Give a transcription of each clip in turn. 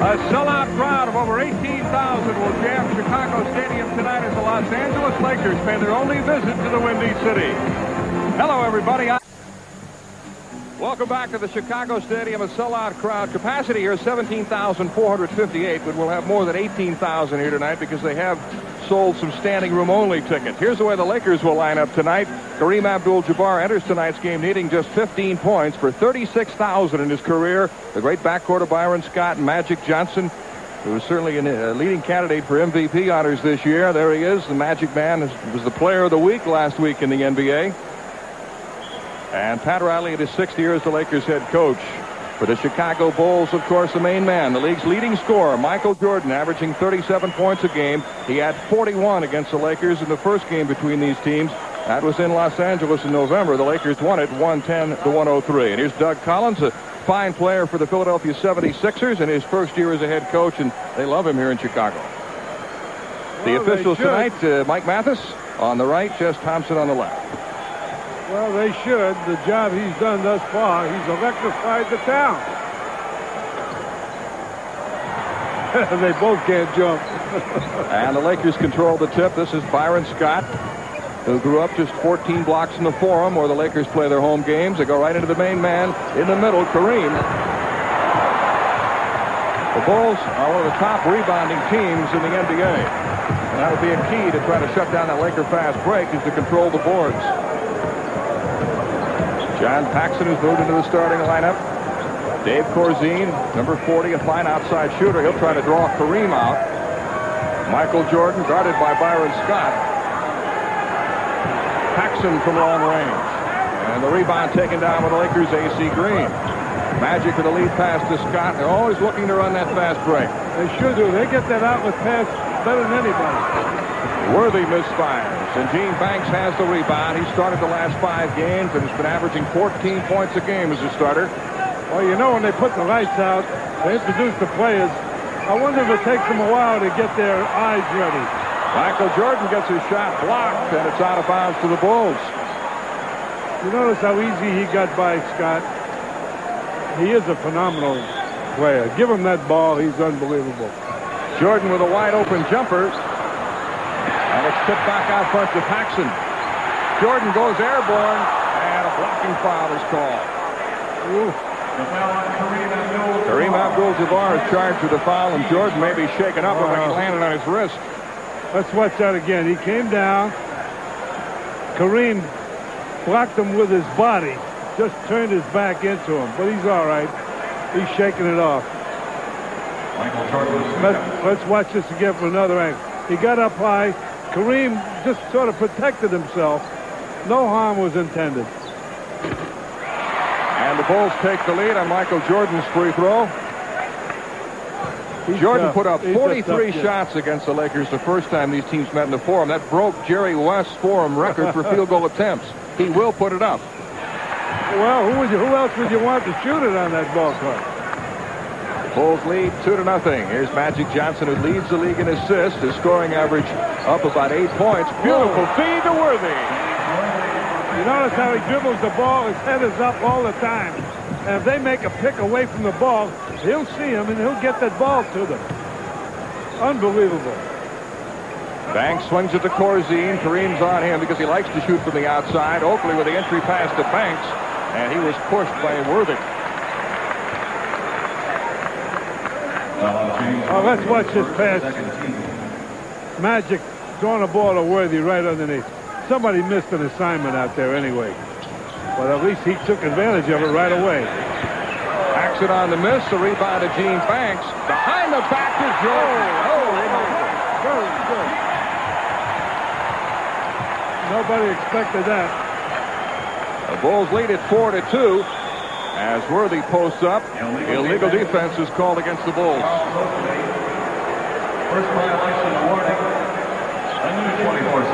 A sellout crowd of over 18,000 will jam Chicago Stadium tonight as the Los Angeles Lakers pay their only visit to the Windy City. Hello, everybody. Welcome back to the Chicago Stadium. A sellout crowd. Capacity here is 17,458, but we'll have more than 18,000 here tonight because they have sold some standing room only tickets. Here's the way the Lakers will line up tonight. Kareem Abdul-Jabbar enters tonight's game needing just 15 points for 36,000 in his career. The great backcourt of Byron Scott and Magic Johnson, who is certainly a leading candidate for MVP honors this year. There he is. The Magic Man was the player of the week last week in the NBA. And Pat Riley at his 6th year as the Lakers head coach. For the Chicago Bulls, of course, the main man, the league's leading scorer, Michael Jordan, averaging 37 points a game. He had 41 against the Lakers in the first game between these teams. That was in Los Angeles in November. The Lakers won it 110-103. And here's Doug Collins, a fine player for the Philadelphia 76ers in his first year as a head coach, and they love him here in Chicago. The officials tonight, Mike Mathis on the right, Jess Thompson on the left. Well, they should. The job he's done thus far, he's electrified the town. They both can't jump. And the Lakers control the tip. This is Byron Scott, who grew up just 14 blocks from the Forum, where the Lakers play their home games. They go right into the main man in the middle, Kareem. The Bulls are one of the top rebounding teams in the NBA. And that would be a key to try to shut down that Laker fast break, is to control the boards. John Paxson has moved into the starting lineup. Dave Corzine, number 40, a fine outside shooter. He'll try to draw Kareem out. Michael Jordan guarded by Byron Scott. Paxson from long range. And the rebound taken down by the Lakers' A.C. Green. Magic with the lead pass to Scott. They're always looking to run that fast break. They sure do. They get that outlet pass better than anybody. Worthy misfires, and Gene Banks has the rebound. He started the last 5 games and has been averaging 14 points a game as a starter. Well, you know, when they put the lights out, they introduce the players. I wonder if it takes them a while to get their eyes ready. Michael Jordan gets his shot blocked, and it's out of bounds to the Bulls. You notice how easy he got by Scott? He is a phenomenal player. Give him that ball, he's unbelievable. Jordan with a wide-open jumper. And it's tipped back out front to Paxson. Jordan goes airborne, and a blocking foul is called. Kareem Abdul-Jabbar is charged with a foul, and Jordan may be shaken up, but he landed on his wrist. Let's watch that again. He came down. Kareem blocked him with his body, just turned his back into him, but he's all right. He's shaking it off. Let's watch this again from another angle. He got up high. Kareem just sort of protected himself. No harm was intended. And the Bulls take the lead on Michael Jordan's free throw. Jordan put up 43 shots against the Lakers the first time these teams met in the Forum. That broke Jerry West's Forum record for field goal attempts. He will put it up. Well, who else would you want to shoot it on that ball club? Bulls lead 2-0. Here's Magic Johnson, who leads the league in assists. His scoring average up about 8 points. Beautiful feed to Worthy. You notice how he dribbles the ball. His head is up all the time. And if they make a pick away from the ball, he'll see him and he'll get that ball to them. Unbelievable. Banks swings it to Corzine. Kareem's on him because he likes to shoot from the outside. Oakley with the entry pass to Banks, and he was pushed by Worthy. Oh, let's watch this pass. Magic throwing a ball to Worthy right underneath. Somebody missed an assignment out there anyway. But at least he took advantage of it right away. Paxson on the miss. The rebound to Gene Banks. Behind the back to Jordan. Very good. Nobody expected that. The Bulls lead at 4-2. As Worthy posts up, illegal defense is called against the Bulls. First violation warning.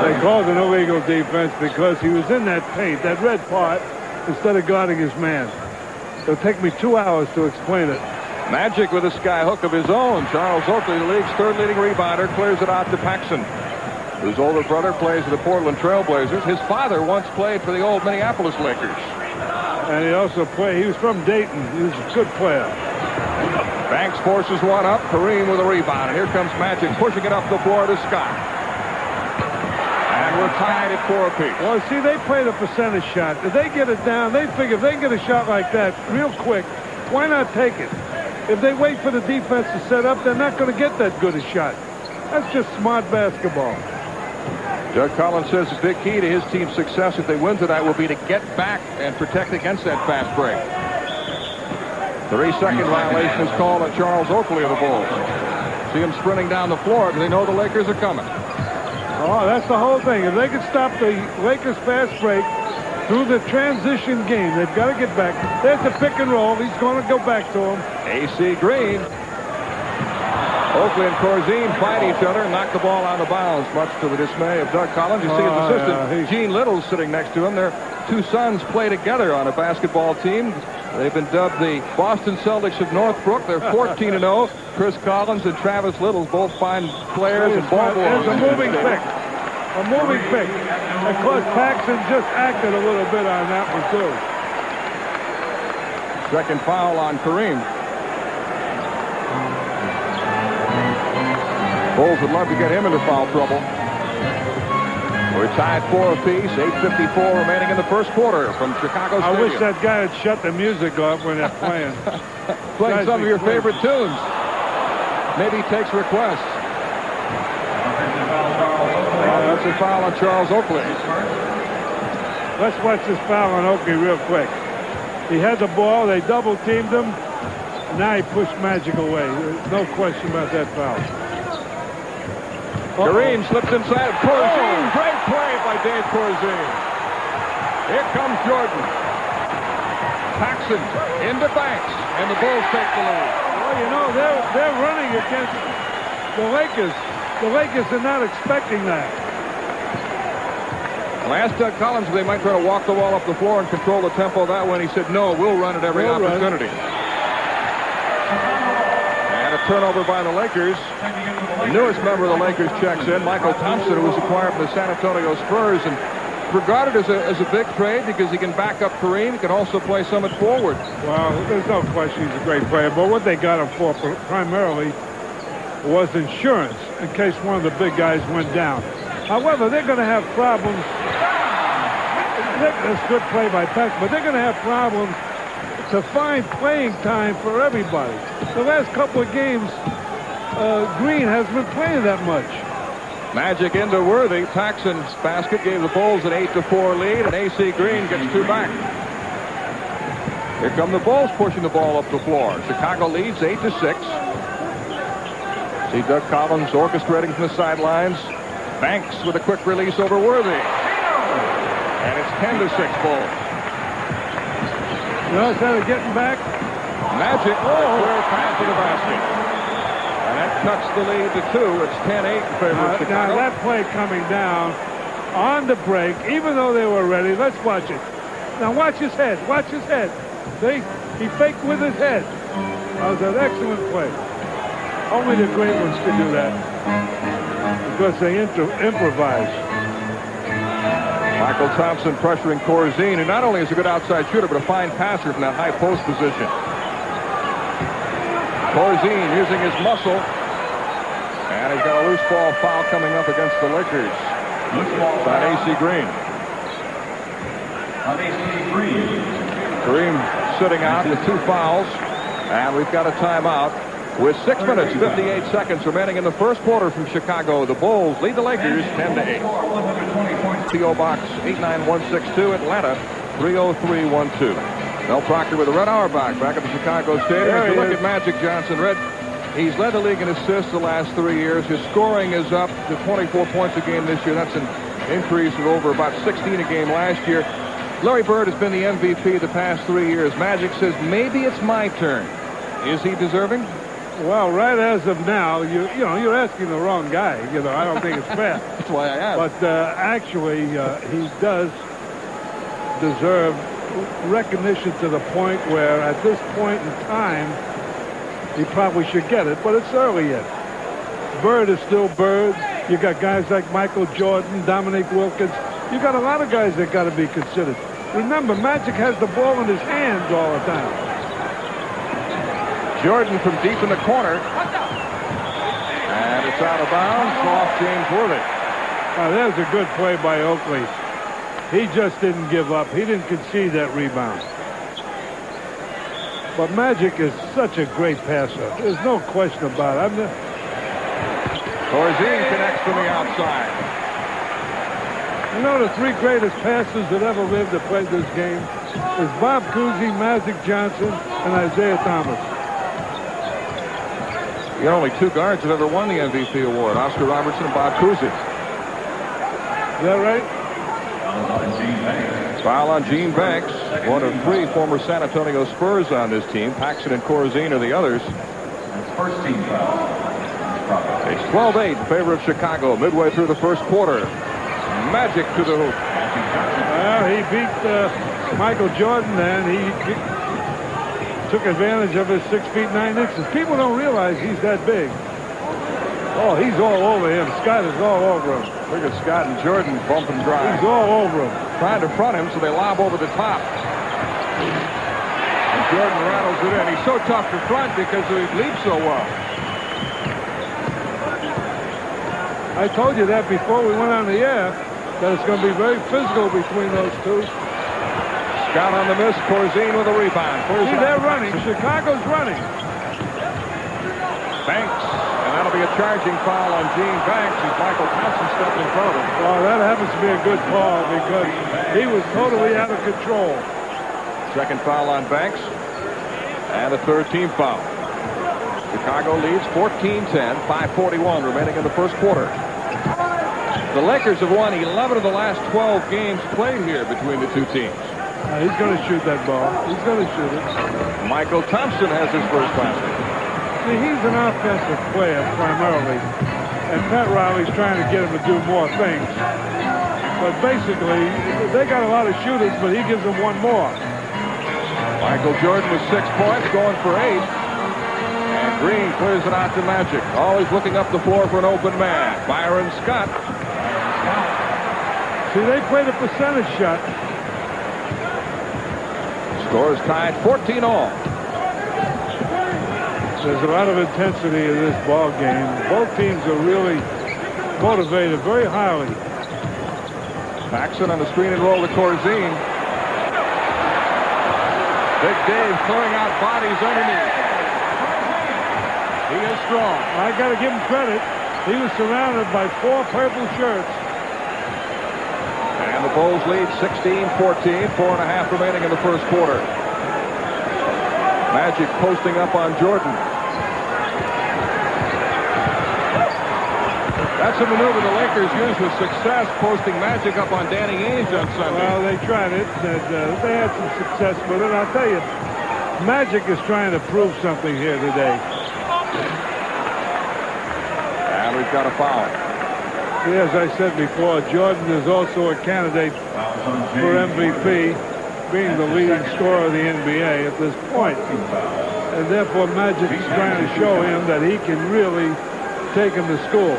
They called an illegal defense because he was in that paint, that red part, instead of guarding his man. It'll take me 2 hours to explain it. Magic with a sky hook of his own. Charles Oakley, the league's third leading rebounder, clears it out to Paxson, whose older brother plays for the Portland Trail Blazers. His father once played for the old Minneapolis Lakers. And he also played, he was from Dayton. He was a good player. Banks forces one up. Kareem with a rebound. And here comes Magic pushing it up the floor to Scott. And we're tied at 4 apiece. Well, see, they play the percentage shot. If they get it down, they figure if they can get a shot like that real quick, why not take it? If they wait for the defense to set up, they're not going to get that good a shot. That's just smart basketball. Doug Collins says the big key to his team's success if they win tonight will be to get back and protect against that fast break. 3-second violation is called on Charles Oakley of the Bulls. See him sprinting down the floor because they know the Lakers are coming. Oh, that's the whole thing. If they can stop the Lakers fast break through the transition game, they've got to get back. There's the pick and roll. He's going to go back to him. AC Green. Oakley and Corzine fight each other and knock the ball out of bounds, much to the dismay of Doug Collins. You see his assistant, Gene Little, sitting next to him. Their two sons play together on a basketball team. They've been dubbed the Boston Celtics of Northbrook. They're 14-0. Chris Collins and Travis Little, both fine players and ball boys. There's a moving pick. A moving pick. Of course, Paxson just acted a little bit on that one, too. Second foul on Kareem. Bulls would love to get him into foul trouble. We're tied 4 apiece. 8:54 remaining in the first quarter from Chicago Stadium. I wish that guy had shut the music off when they're playing. Playing some of your favorite tunes. Maybe he takes requests. That's a foul on Charles Oakley. Let's watch this foul on Oakley real quick. He had the ball. They double-teamed him. Now he pushed Magic away. There's no question about that foul. Kareem slips inside. Corzine. Great play by Dave Corzine. Here comes Jordan. Paxson into Banks. And the Bulls take the lead. Well, you know, they're running against the Lakers. The Lakers are not expecting that. I asked Doug Collins if they might try to walk the ball up the floor and control the tempo that way, and he said, no, we'll run at every opportunity. And a turnover by the Lakers. The newest member of the Lakers checks in, Michael Thompson, who was acquired from the San Antonio Spurs, and regarded as a big trade because he can back up Kareem. He can also play some at forward. Well, there's no question he's a great player, but what they got him for primarily was insurance in case one of the big guys went down. However, they're going to have problems. That's good play by Peck, but they're going to have problems to find playing time for everybody. The last couple of games, Green hasn't been playing that much. Magic into Worthy. Paxson's basket gave the Bulls an 8-4 lead, and AC Green gets 2 back. Here come the Bulls pushing the ball up the floor. Chicago leads 8-6. See Doug Collins orchestrating from the sidelines. Banks with a quick release over Worthy. And it's 10-6 Bulls. You notice how they're getting back? Magic clear pass to the basket. And that cuts the lead to 2. It's 10-8 in favor of Chicago. Now that play coming down on the break, even though they were ready, let's watch it. Now watch his head. Watch his head. See? He faked with his head. That was an excellent play. Only the great ones can do that. Because they improvise. Michael Thompson pressuring Corzine, who not only is a good outside shooter, but a fine passer from that high post position. Corzine using his muscle. And he's got a loose ball foul coming up against the Lakers. On AC Green. Kareem sitting out with 2 fouls. And we've got a timeout. With 6 minutes, 58 seconds remaining in the first quarter from Chicago, the Bulls lead the Lakers 10-8. P.O. Box 89162, Atlanta 30312. Mel Proctor with the Red Auerbach back at the Chicago Stadium. If you look at Magic Johnson, Red, he's led the league in assists the last 3 years. His scoring is up to 24 points a game this year. That's an increase of over about 16 a game last year. Larry Bird has been the MVP the past 3 years. Magic says, maybe it's my turn. Is he deserving? Well, right as of now, you're asking the wrong guy. I don't think it's fair. That's why I asked. But actually, he does deserve recognition to the point where, at this point in time, he probably should get it. But it's early yet. Bird is still Bird. You got guys like Michael Jordan, Dominique Wilkins. You got a lot of guys that got to be considered. Remember, Magic has the ball in his hands all the time. Jordan from deep in the corner. And it's out of bounds off James Worthy. Now, there's a good play by Oakley. He just didn't give up. He didn't concede that rebound. But Magic is such a great passer. There's no question about it. Corzine connects from the outside. You know, the three greatest passers that ever lived that played this game is Bob Cousy, Magic Johnson, and Isaiah Thomas. The only two guards that ever won the MVP award, Oscar Robertson and Bob Cousy. Is that right? Foul on Gene Banks, one of three former San Antonio Spurs on this team. Paxson and Corzine are the others. First team foul. It's 12-8 in favor of Chicago midway through the first quarter. Magic to the hoop. Well, he beat Michael Jordan, and he took advantage of his 6 feet 9 inches. People don't realize he's that big. Oh, he's all over him. Scott is all over him. Look at Scott and Jordan bump and drive. He's all over him. Trying to front him, so they lob over the top. And Jordan rattles it in. He's so tough to front because he leaps so well. I told you that before we went on the air, that it's going to be very physical between those two. Scott on the miss. Corzine with a rebound. See, they're running. Chicago's running. Banks. And that'll be a charging foul on Gene Banks as Michael Thompson stepped in front of him. Oh, that happens to be a good call because he was totally out of control. Second foul on Banks. And a third team foul. Chicago leads 14-10, 5:41 remaining in the first quarter. The Lakers have won 11 of the last 12 games played here between the two teams. He's going to shoot that ball. He's going to shoot it. Michael Thompson has his first basket. See, he's an offensive player primarily, and Pat Riley's trying to get him to do more things. But basically, they got a lot of shooters, but he gives them one more. Michael Jordan with 6 points, going for 8. And Green clears it out to Magic. Always looking up the floor for an open man. Byron Scott. See, they played a percentage shot. Score is tied 14 all. There's a lot of intensity in this ball game. Both teams are really motivated very highly. Paxson on the screen and roll to Corzine. Big Dave throwing out bodies underneath. He is strong. I got to give him credit. He was surrounded by 4 purple shirts. And the Bulls lead 16-14, 4.5 remaining in the first quarter. Magic posting up on Jordan. That's a maneuver the Lakers used with success, posting Magic up on Danny Ainge on Sunday. Well, they tried it, and they had some success with it. I'll tell you, Magic is trying to prove something here today. And we've got a foul. See, as I said before, Jordan is also a candidate for MVP, being the leading scorer of the NBA at this point. And therefore, Magic is trying to show him that he can really take him to school.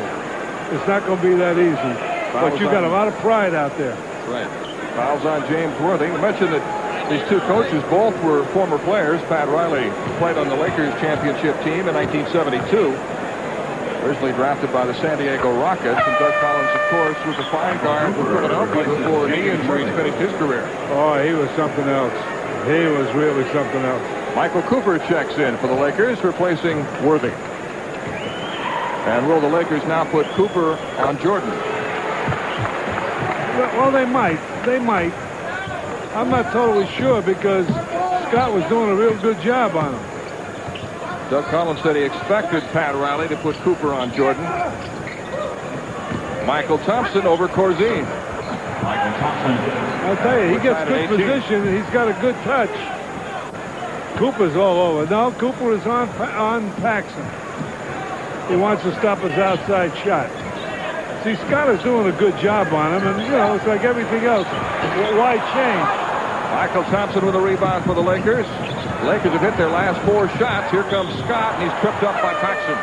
It's not going to be that easy. But you got a lot of pride out there. Right. Fouls on James Worthy. You mentioned that these two coaches both were former players. Pat Riley played on the Lakers championship team in 1972. Originally drafted by the San Diego Rockets. And Doug Collins, of course, was a fine guard for Philadelphia before knee injuries finished his career. Oh, he was something else. He was really something else. Michael Cooper checks in for the Lakers, replacing Worthy. And will the Lakers now put Cooper on Jordan? Well, they might. They might. I'm not totally sure because Scott was doing a real good job on him. Doug Collins said he expected Pat Riley to put Cooper on Jordan. Michael Thompson over Corzine. Michael Thompson. I'll tell you, he gets good position and he's got a good touch. Cooper's all over. No, Cooper is on Paxson. He wants to stop his outside shot. See, Scott is doing a good job on him, and, you know, it's like everything else. Why change? Michael Thompson with a rebound for the Lakers. The Lakers have hit their last 4 shots. Here comes Scott, and he's tripped up by Paxson.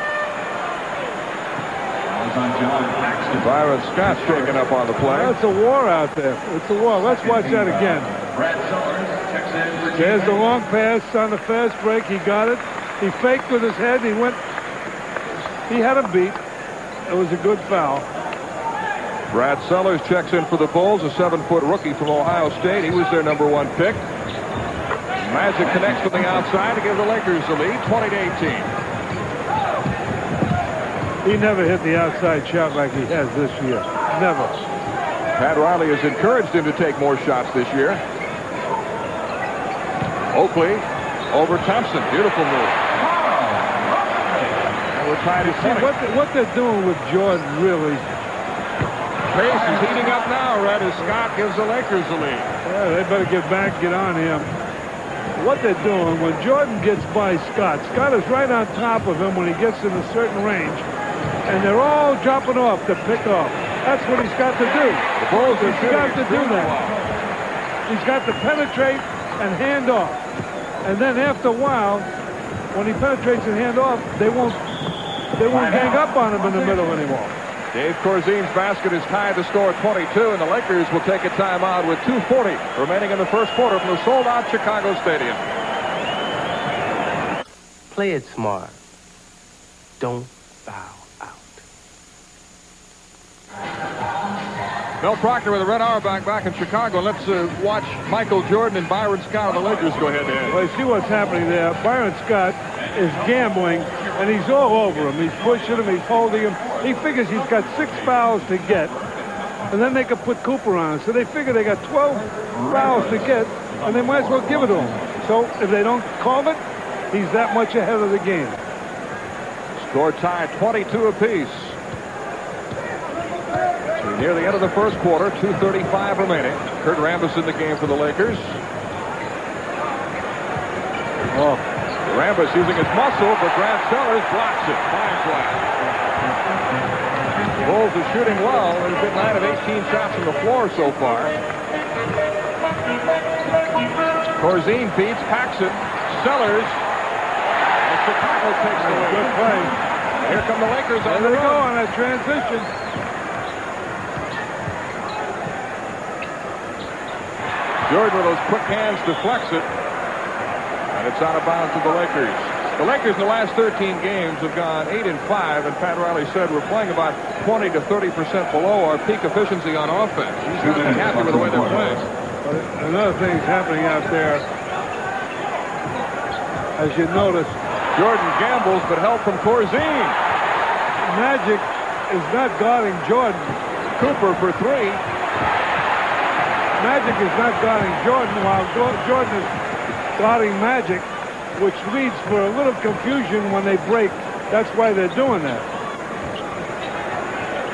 Byron Scott shaking up on the play. That's a war out there. It's a war. Let's watch that again. There's the long pass on the fast break. He got it. He faked with his head. He went. He had him beat. It was a good foul. Brad Sellers checks in for the Bulls, a 7-foot rookie from Ohio State. He was their #1 pick. Magic connects from the outside to give the Lakers the lead, 20-18. He never hit the outside shot like he has this year. Never. Pat Riley has encouraged him to take more shots this year. Oakley over Thompson. Beautiful move. And we're tied at 20. What they're doing with Jordan, really. Pace is heating up now, right, as Scott gives the Lakers the lead. Yeah, they better get back, get on him. What they're doing, when Jordan gets by Scott, Scott is right on top of him when he gets in a certain range, and they're all dropping off to pick off. That's what he's got to do. The Bulls are He's got to do that. He's got to penetrate and hand off. And then after a while, when he penetrates and hand off, they won't gang up on him in the middle anymore. Dave Corzine's basket is tied to score 22, and the Lakers will take a timeout with 2:40 remaining in the first quarter from the sold-out Chicago Stadium. Play it smart. Don't foul out. Mel Proctor with the Red Auerbach back in Chicago. Let's watch Michael Jordan and Byron Scott of the Lakers go head-to-head. Well, you see what's happening there. Byron Scott is gambling, and he's all over him. He's pushing him. He's holding him. He figures he's got 6 fouls to get, and then they could put Cooper on him. So they figure they got 12 fouls to get, and they might as well give it to him. So if they don't call it, he's that much ahead of the game. Score tied 22 apiece. So near the end of the first quarter, 2:35 remaining. Kurt Rambis in the game for the Lakers. Oh, Rambis using his muscle, but Brad Sellers blocks it. Fine flat. Bulls are shooting well. There's been 9 of 18 shots from the floor so far. Corzine feeds Paxson. Sellers. And Chicago takes the lead. Good play. Here come the Lakers on the There they go run. on that transition. Jordan with those quick hands deflects it. And it's out of bounds to the Lakers. The Lakers in the last 13 games have gone 8-5, and Pat Riley said we're playing about 20 to 30% below our peak efficiency on offense. He's not happy with the way they're playing. But another thing's happening out there. As you notice, Jordan gambles, but help from Corzine. Magic is not guarding Jordan. Cooper for 3. Magic is not guarding Jordan, while Jordan is guarding Magic, which leads for a little confusion when they break. That's why they're doing that.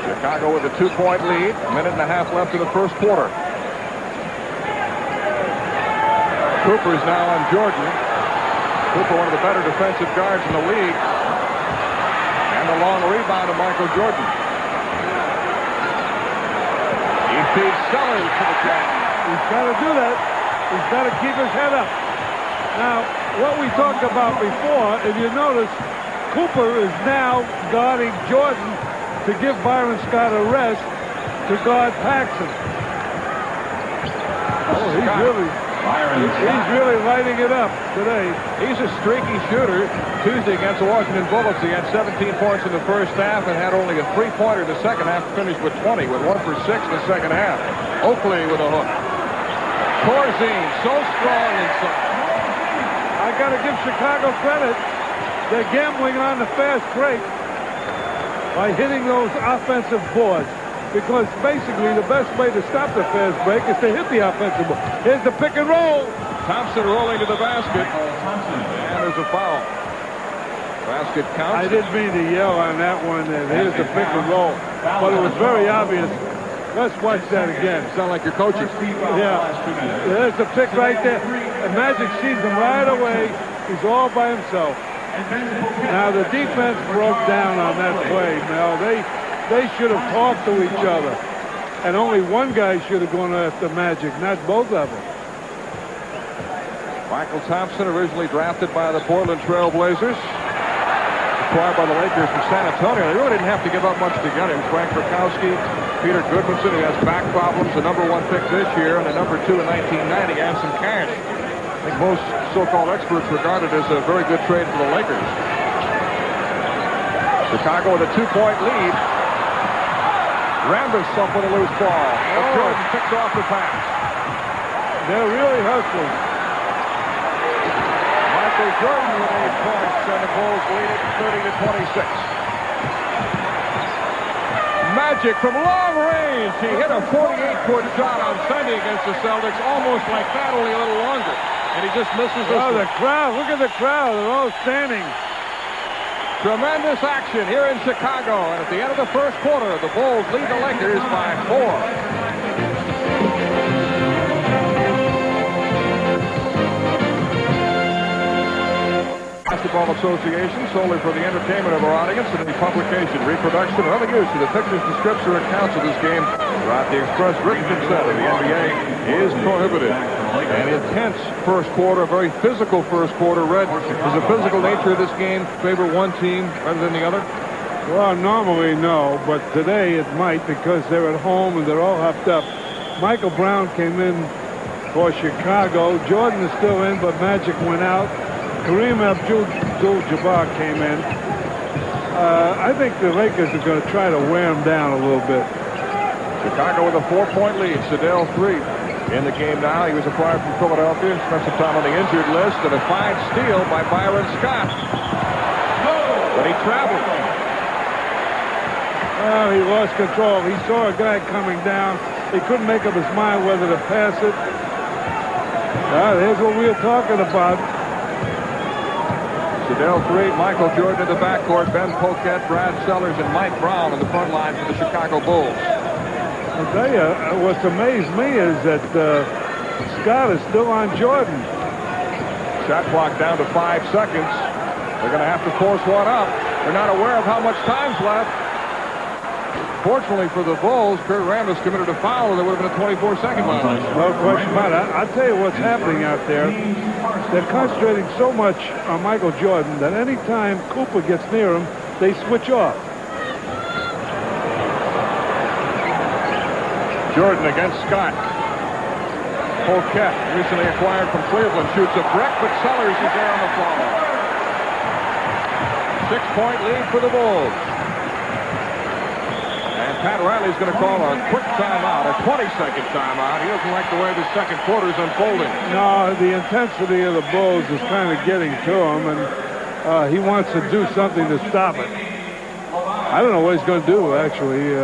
Chicago with a 2-point lead. A minute and a half left in the first quarter. Cooper's now on Jordan. Cooper, one of the better defensive guards in the league. And a long rebound of Michael Jordan. He feeds Sellers to the cap. He's got to do that. He's got to keep his head up. Now, what we talked about before, if you notice, Cooper is now guarding Jordan to give Byron Scott a rest to guard Paxson. Oh, he's really lighting it up today. He's a streaky shooter. Tuesday against the Washington Bullets, he had 17 points in the first half and had only a 3-pointer in the second half, finished with 20, with 1 for 6 in the second half. Oakley with a hook. Corzine, so strong inside. I got to give Chicago credit. They're gambling on the fast break by hitting those offensive boards. Because basically the best way to stop the fast break is to hit the offensive board. Here's the pick and roll. Thompson rolling to the basket. And there's a foul. Basket counts. I didn't mean to yell on that one. Here's the pick and roll. But it was very obvious. Let's watch that again. Sound like you're coaching. Yeah. There's the pick right there. And Magic sees him right away. He's all by himself. Now the defense broke down on that play, Mel. They should have talked to each other. And only one guy should have gone after Magic, not both of them. Michael Thompson, originally drafted by the Portland Trail Blazers. Acquired by the Lakers from San Antonio. They really didn't have to give up much to get him. Frank Rakowski, Peter Goodmanson, who has back problems, the #1 pick this year, and the #2 in 1990, and some cash. I think most so-called experts regard it as a very good trade for the Lakers. Chicago with a 2-point lead. Rambis up with a loose ball. Jordan picked off the pass. They're really hustling. Michael Jordan with 8 points, and the Bulls lead it 30-26. Magic from long range. He hit a 48-foot shot on Sunday against the Celtics, almost like that, only a little longer. And he just misses this one. The crowd. Look at the crowd. They're all standing. Tremendous action here in Chicago. And at the end of the first quarter, the Bulls lead the Lakers by 4. Basketball Association, solely for the entertainment of our audience, and the publication, reproduction, or other use of the pictures, description, or accounts of this game without the express written consent of the NBA is prohibited. An intense first quarter, a very physical first quarter. Red, does the physical nature of this game favor one team rather than the other? Well, normally no, but today it might because they're at home and they're all hopped up. Michael Brown came in for Chicago. Jordan is still in, but Magic went out. Kareem Abdul-Jabbar came in. I think the Lakers are going to try to wear him down a little bit. Chicago with a 4-point lead. Sedell 3 in the game now. He was acquired from Philadelphia. Spent some time on the injured list, and a fine steal by Byron Scott. But he traveled. Oh, he lost control. He saw a guy coming down. He couldn't make up his mind whether to pass it. Here's what we were talking about. Sedell 3, Michael Jordan in the backcourt, Ben Poquette, Brad Sellers, and Mike Brown in the front line for the Chicago Bulls. I'll tell you, what's amazed me is that Scott is still on Jordan. Shot clock down to 5 seconds. They're going to have to force one up. They're not aware of how much time's left. Fortunately for the Bulls, Kurt Rambis committed a foul, or there would have been a 24-second violation. No question about it. I'll tell you what's happening out there. They're concentrating so much on Michael Jordan that any time Cooper gets near him, they switch off. Jordan against Scott. Poquette, recently acquired from Cleveland, shoots a brick, but Sellers is there on the follow. 6-point lead for the Bulls. And Pat Riley's going to call a quick timeout, a 20-second timeout. He doesn't like the way the second quarter's unfolding. No, the intensity of the Bulls is kind of getting to him, and he wants to do something to stop it. I don't know what he's going to do, actually.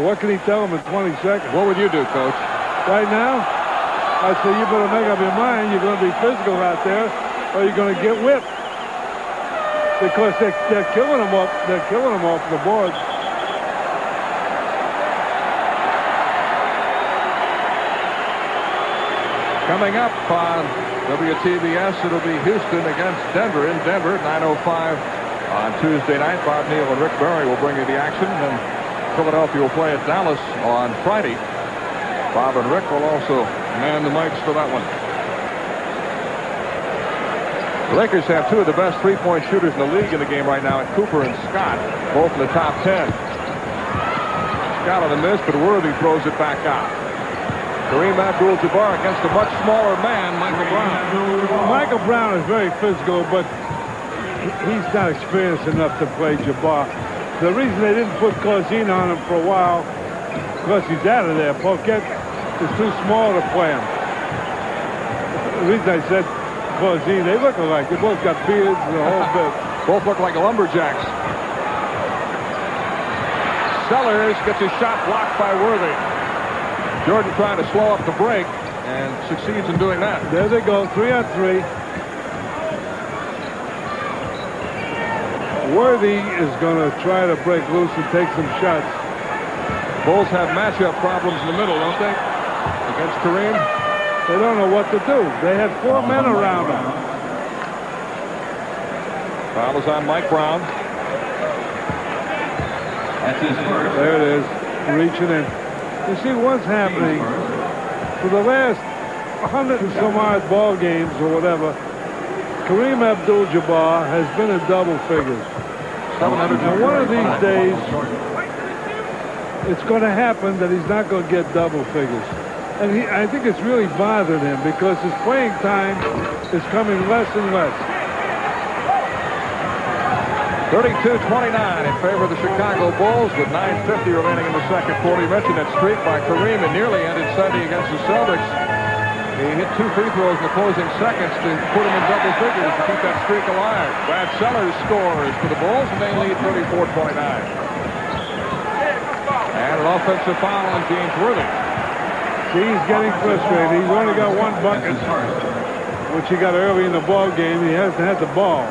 What can he tell him in 20 seconds? What would you do, Coach? Right now, I'd say you better make up your mind. You're going to be physical out there, or you're going to get whipped. Because they're killing him off. They're killing him off the boards. Coming up on WTBS, it'll be Houston against Denver in Denver, 9:05 on Tuesday night. Bob Neal and Rick Barry will bring you the action, and Philadelphia will play at Dallas on Friday. Bob and Rick will also man the mics for that one. The Lakers have two of the best three-point shooters in the league in the game right now, at Cooper and Scott, both in the top 10. Scott on the miss, but Worthy throws it back out. Kareem Abdul-Jabbar against a much smaller man, Michael Brown. Michael Brown is very physical, but he's not experienced enough to play Jabbar. The reason they didn't put Corzine on him for a while, because he's out of there. Poquette is too small to play him. The reason I said Corzine, they look alike. They both got beards and the whole bit. Both look like lumberjacks. Sellers gets his shot blocked by Worthy. Jordan trying to slow up the break and succeeds in doing that. There they go, 3-on-3. Worthy is going to try to break loose and take some shots. Bulls have matchup problems in the middle, don't they? Against Kareem. They don't know what to do. They had 4 men around them. Foul is on Mike Brown. That's his first. There it is, reaching in. You see what's happening for the last 100 and some odd ball games or whatever. Kareem Abdul-Jabbar has been in double figures. And one of these days, it's going to happen that he's not going to get double figures. And I think it's really bothered him because his playing time is coming less and less. 32-29 in favor of the Chicago Bulls with 9:50 remaining in the second quarter. You mentioned that streak by Kareem. It nearly ended Sunday against the Celtics. He hit 2 free throws in the closing seconds to put him in double figures to keep that streak alive. Brad Sellers scores for the Bulls, and they lead 34-29. And an offensive foul on James Worthy. See, he's getting frustrated. He's only got 1 bucket, which he got early in the ball game. He hasn't had the ball.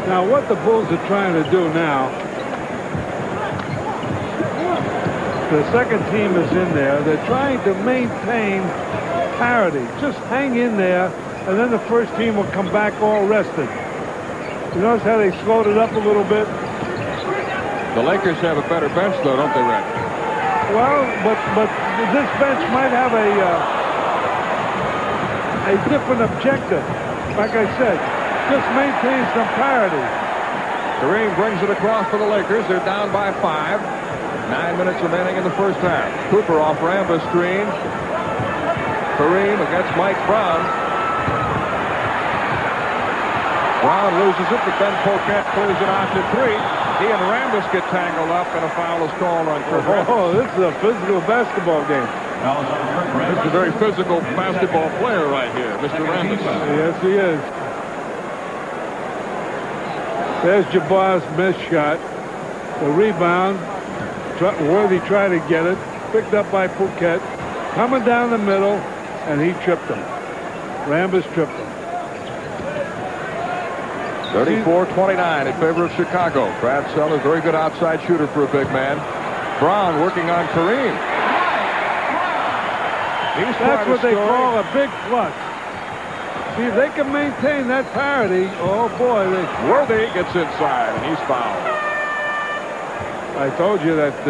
Now, what the Bulls are trying to do now, the second team is in there. They're trying to maintain parity. Just hang in there, and then the first team will come back all rested. You notice how they slowed it up a little bit? The Lakers have a better bench, though, don't they, Red? Well, but this bench might have a different objective. Like I said, just maintain some parity. Kareem brings it across for the Lakers. They're down by 5. 9 minutes remaining in the first half. Cooper off Rambis screen. Kareem against Mike Brown. Brown loses it, but then Poquette clears it out to 3. He and Rambis get tangled up, and a foul is called on Kurt Rambis. Oh, this is a physical basketball game. This is a very physical basketball player right here, Mr. Rambis. Yes, he is. There's Jabbar's missed shot. The rebound. Worthy tried to get it. Picked up by Poquette. Coming down the middle, and he tripped him. Rambis tripped him. 34-29 in favor of Chicago. Brad Sellers, very good outside shooter for a big man. Brown working on Kareem. That's what they call a big plus. See, if they can maintain that parity, oh boy. Worthy gets inside, and he's fouled. I told you that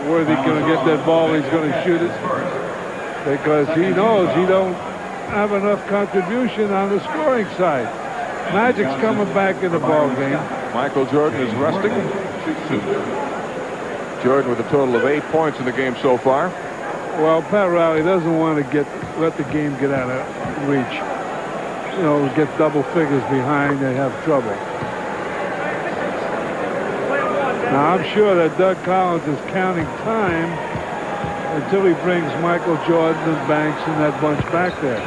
Worthy's going to get that ball. He's going to shoot it because he knows he don't have enough contribution on the scoring side. Magic's coming back in the ball game. Michael Jordan is resting. Jordan with a total of 8 points in the game so far. Well, Pat Riley doesn't want to let the game get out of reach. You know, get double figures behind, they have trouble. Now, I'm sure that Doug Collins is counting time until he brings Michael Jordan and Banks and that bunch back there.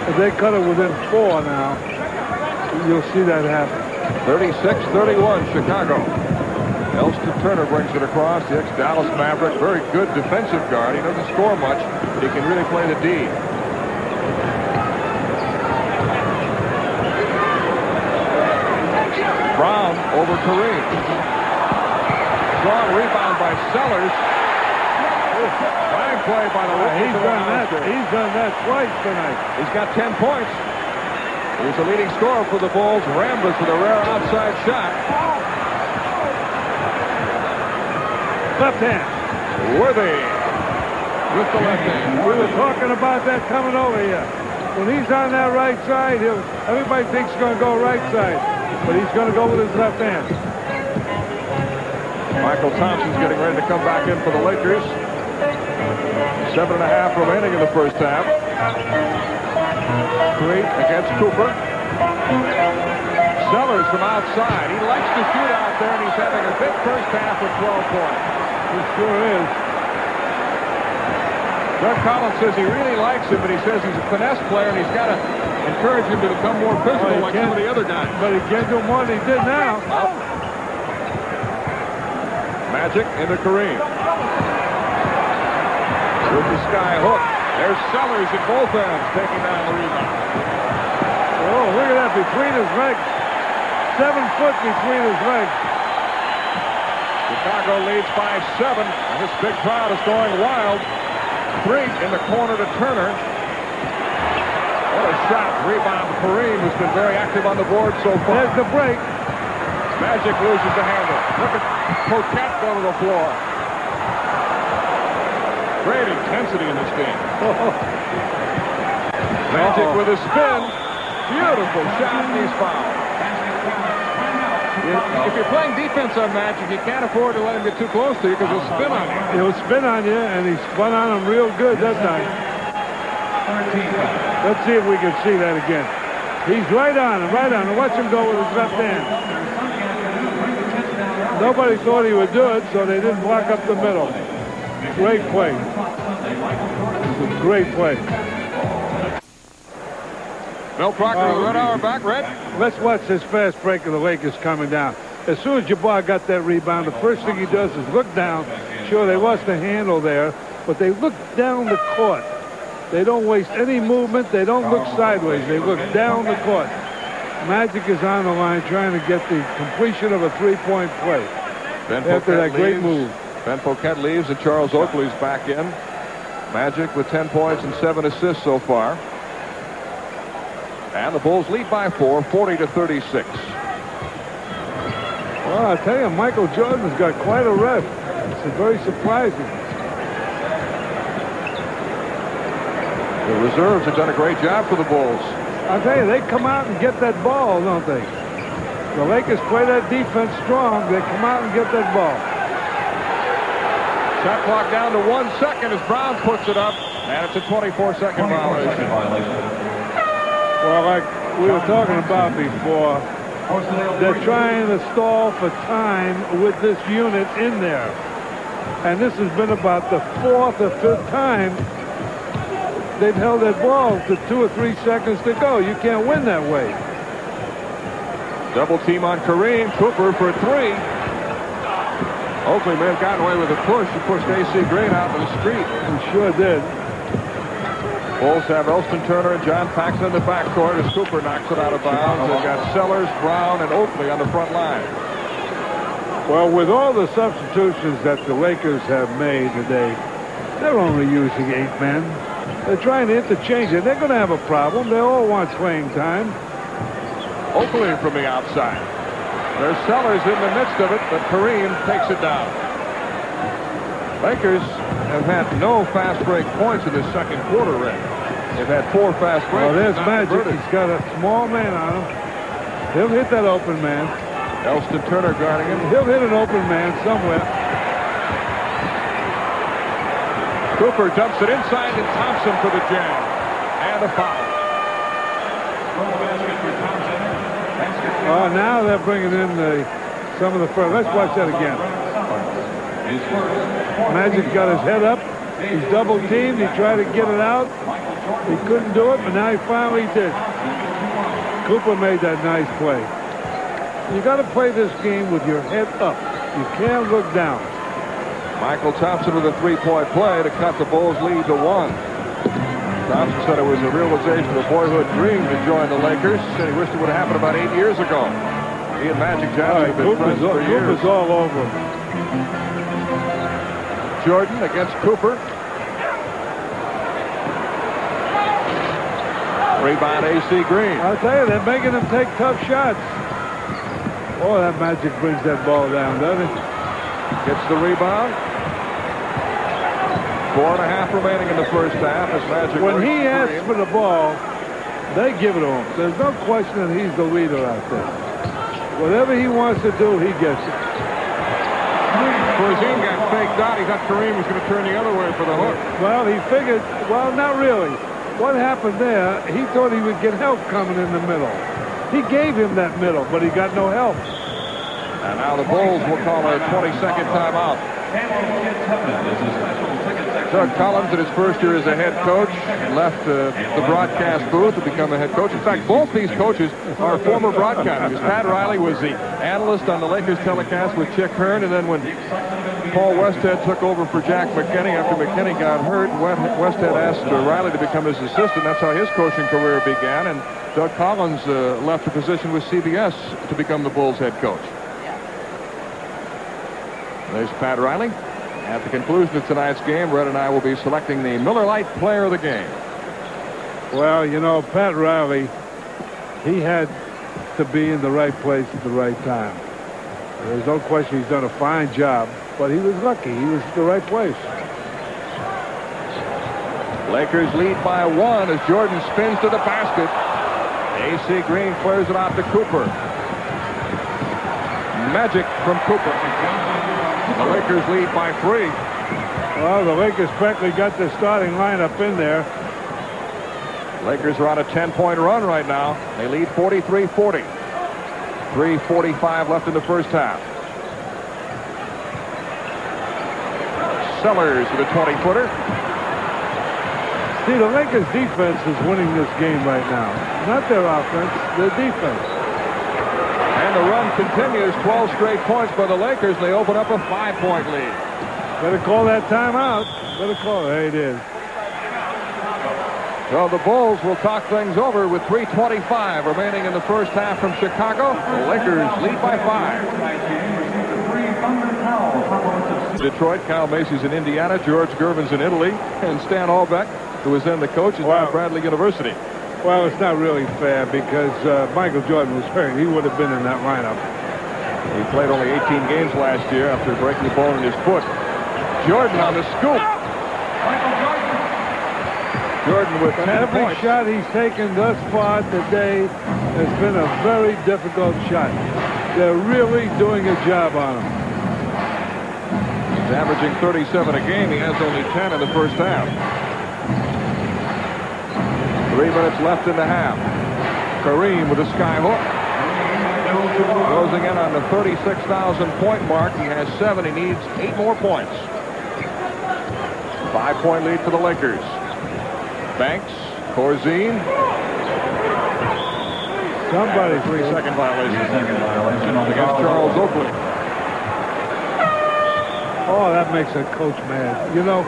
If they cut it within 4 now, you'll see that happen. 36-31, Chicago. Elston Turner brings it across. The ex-Dallas Maverick, very good defensive guard. He doesn't score much, but he can really play the D. Brown over Kareem. Strong rebound by Sellers. Fine play by the rookie. He's done that twice tonight. He's got 10 points. He's the leading scorer for the Bulls. Rambis with a rare outside shot. Left hand. Worthy with the left hand. We were talking about that coming over here. When he's on that right side, everybody thinks he's going to go right side, but he's going to go with his left hand. Michael Thompson's getting ready to come back in for the Lakers. 7.5 remaining in the first half. Great against Cooper. Sellers from outside. He likes to shoot out there, and he's having a big first half with 12 points. He sure is. Doug Collins says he really likes him, but he says he's a finesse player, and he's got to encourage him to become more physical like some of the other guys. But he can't do more than he did now. Magic into Kareem. With the sky hook. There's Sellers at both ends taking down the rebound. Oh, look at that between his legs. 7 foot between his legs. Chicago leads by 7. And this big crowd is going wild. 3 in the corner to Turner. What a shot. Rebound to Kareem, who's been very active on the board so far. There's the break. Magic loses the handle. Look at Poquette go to the floor. Great intensity in this game. Magic with a spin. Beautiful shot, and he's fouled. If you're playing defense on Magic, you can't afford to let him get too close to you because he'll spin on you. He'll spin on you, and he spun on him real good that time. Let's see if we can see that again. He's right on him, right on him. Watch him go with his left hand. Nobody thought he would do it, so they didn't block up the middle. Great play. Great play. Bill Proctor with the red hour back, Red. Let's watch this fast break of the Lakers coming down. As soon as Jabbar got that rebound, the first thing he does is look down. Sure, they lost the handle there, but they look down the court. They don't waste any movement. They don't look sideways. They look down the court. Magic is on the line trying to get the completion of a three-point play. After that great move. Ben Foquet leaves and Charles Oakley's back in. Magic with 10 points and 7 assists so far. And the Bulls lead by 4, 40-36. Well, I tell you, Michael Jordan's got quite a rep. It's very surprising. The reserves have done a great job for the Bulls. I tell you, they come out and get that ball, don't they? The Lakers play that defense strong. They come out and get that ball. Shot clock down to 1 second as Brown puts it up, and it's a 24-second violation. Well, like we were talking about before, they're trying to stall for time with this unit in there. And this has been about the 4th or 5th time they've held that ball to 2 or 3 seconds to go. You can't win that way. Double team on Kareem. Cooper for 3. Oakley may have gotten away with a push. He pushed A.C. Green out to the street. He sure did. Bulls have Elston Turner and John Paxson in the backcourt as Cooper knocks it out of bounds. They've got Sellers, Brown, and Oakley on the front line. Well, with all the substitutions that the Lakers have made today, they're only using 8 men. They're trying to interchange it. They're going to have a problem. They all want playing time. Oakley from the outside. There's Sellers in the midst of it, but Kareem takes it down. Lakers have had no fast break points in the second quarter, Red. They've had 4 fast breaks. Well, there's Magic. He's got a small man on him. He'll hit that open man. Elston Turner guarding him. He'll hit an open man somewhere. Cooper dumps it inside and Thompson for the jam. And a foul. Oh, now they're bringing in some of the first. Let's watch that again. Magic got his head up. He's double teamed. He tried to get it out. He couldn't do it, but now he finally did. Cooper made that nice play. You got to play this game with your head up. You can't look down. Michael Thompson with a 3-point play to cut the Bulls' lead to 1. Thompson said it was a realization of a boyhood dream to join the Lakers. Said he wished it would have happened about 8 years ago. He and Magic Johnson have been friends for years. Cooper's all over him. Jordan against Cooper. Rebound A.C. Green. I'll tell you, they're making him take tough shots. Oh, that Magic brings that ball down, doesn't it? Gets the rebound. 4.5 remaining in the first half as Magic. When he asks for the ball, they give it to him. There's no question that he's the leader out there. Whatever he wants to do, he gets it. Corzine got faked out. He thought Kareem was going to turn the other way for the hook. Well, he figured, well, not really. What happened there, he thought he would get help coming in the middle. He gave him that middle, but he got no help. And now the Bulls will call a 20-second timeout. Doug Collins, in his first year as a head coach, left the broadcast booth to become a head coach. In fact, both these coaches are former broadcasters. Pat Riley was the analyst on the Lakers telecast with Chick Hearn, and then when Paul Westhead took over for Jack McKinney after McKinney got hurt, Westhead asked Riley to become his assistant. That's how his coaching career began, and Doug Collins left the position with CBS to become the Bulls head coach. There's Pat Riley. At the conclusion of tonight's game, Red and I will be selecting the Miller Lite player of the game. Well, you know, Pat Riley, he had to be in the right place at the right time. There's no question he's done a fine job, but he was lucky. He was at the right place. Lakers lead by 1 as Jordan spins to the basket. A.C. Green flares it out to Cooper. Magic from Cooper. The Lakers lead by 3. Well, the Lakers practically got the starting lineup in there. Lakers are on a 10-point run right now. They lead 43-40. 3:45 left in the first half. Sellers with a 20-footer. See, the Lakers defense is winning this game right now. Not their offense, their defense. And the run continues. 12 straight points by the Lakers. They open up a 5-point lead. Better call that timeout. Better call it. There it is. Well, the Bulls will talk things over with 3:25 remaining in the first half from Chicago. The Lakers lead by 5. Detroit, Kyle Macy's in Indiana, George Gervin's in Italy, and Stan Albeck, who is then the coach at Bradley University. Well, it's not really fair because Michael Jordan was hurt. He would have been in that lineup. He played only 18 games last year after breaking a bone in his foot. Jordan on the scoop. Jordan with 10 Every points. shot he's taken thus far today has been a very difficult shot. They're really doing a job on him. He's averaging 37 a game. He has only 10 in the first half. 3 minutes left in the half. Kareem with a sky hook. Closing in on the 36,000-point mark. He has 7. He needs 8 more points. 5-point lead for the Lakers. Banks, Corzine. Somebody 3-second violation against Charles Oakley. Oh, that makes a coach mad. You know,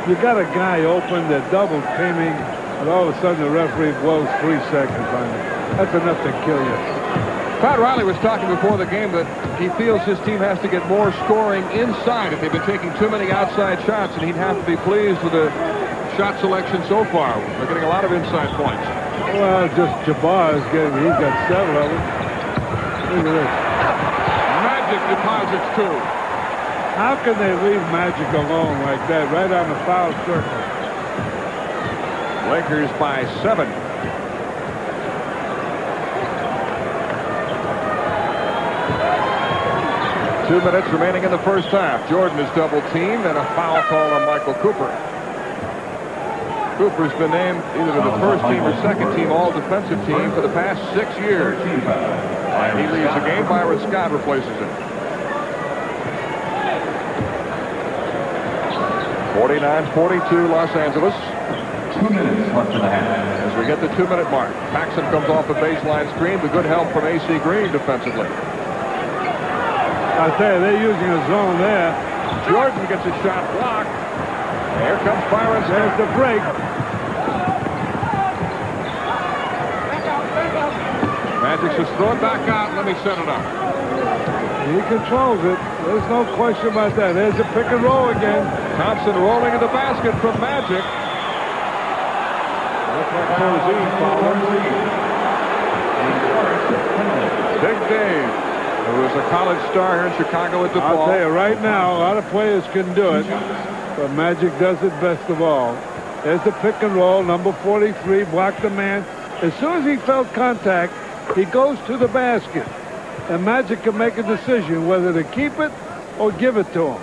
you got a guy open, they're double teaming, and all of a sudden the referee blows 3 seconds on you. That's enough to kill you. Pat Riley was talking before the game that he feels his team has to get more scoring inside if they've been taking too many outside shots, and he'd have to be pleased with the shot selection so far. They're getting a lot of inside points. Well, just Jabbar is getting, he's got 7 of them. Look at this. Magic deposits 2. How can they leave Magic alone like that, right on the foul circle? Lakers by 7. Two minutes remaining in the first half. Jordan is double teamed and a foul call on Michael Cooper. Cooper's been named either to the first team or second team all-defensive team for the past 6 years. He leaves the game. Byron Scott replaces him. 49-42 Los Angeles. 2 minutes left in the half. As we get the 2-minute mark, Paxson comes off a baseline screen with good help from A.C. Green defensively. I tell you, they're using a zone there. Jordan gets a shot blocked. Here comes Byron Scott. There's the break. Magic says, throw it back out. Let me set it up. He controls it. There's no question about that. There's a pick and roll again. Thompson rolling in the basket from Magic. Looks like Corzine following. Big Dave, who is a college star here in Chicago at DePaul. I'll tell you right now, a lot of players can do it, but Magic does it best of all. There's the pick and roll, number 43, blocked the man. As soon as he felt contact, he goes to the basket. And Magic can make a decision whether to keep it or give it to him.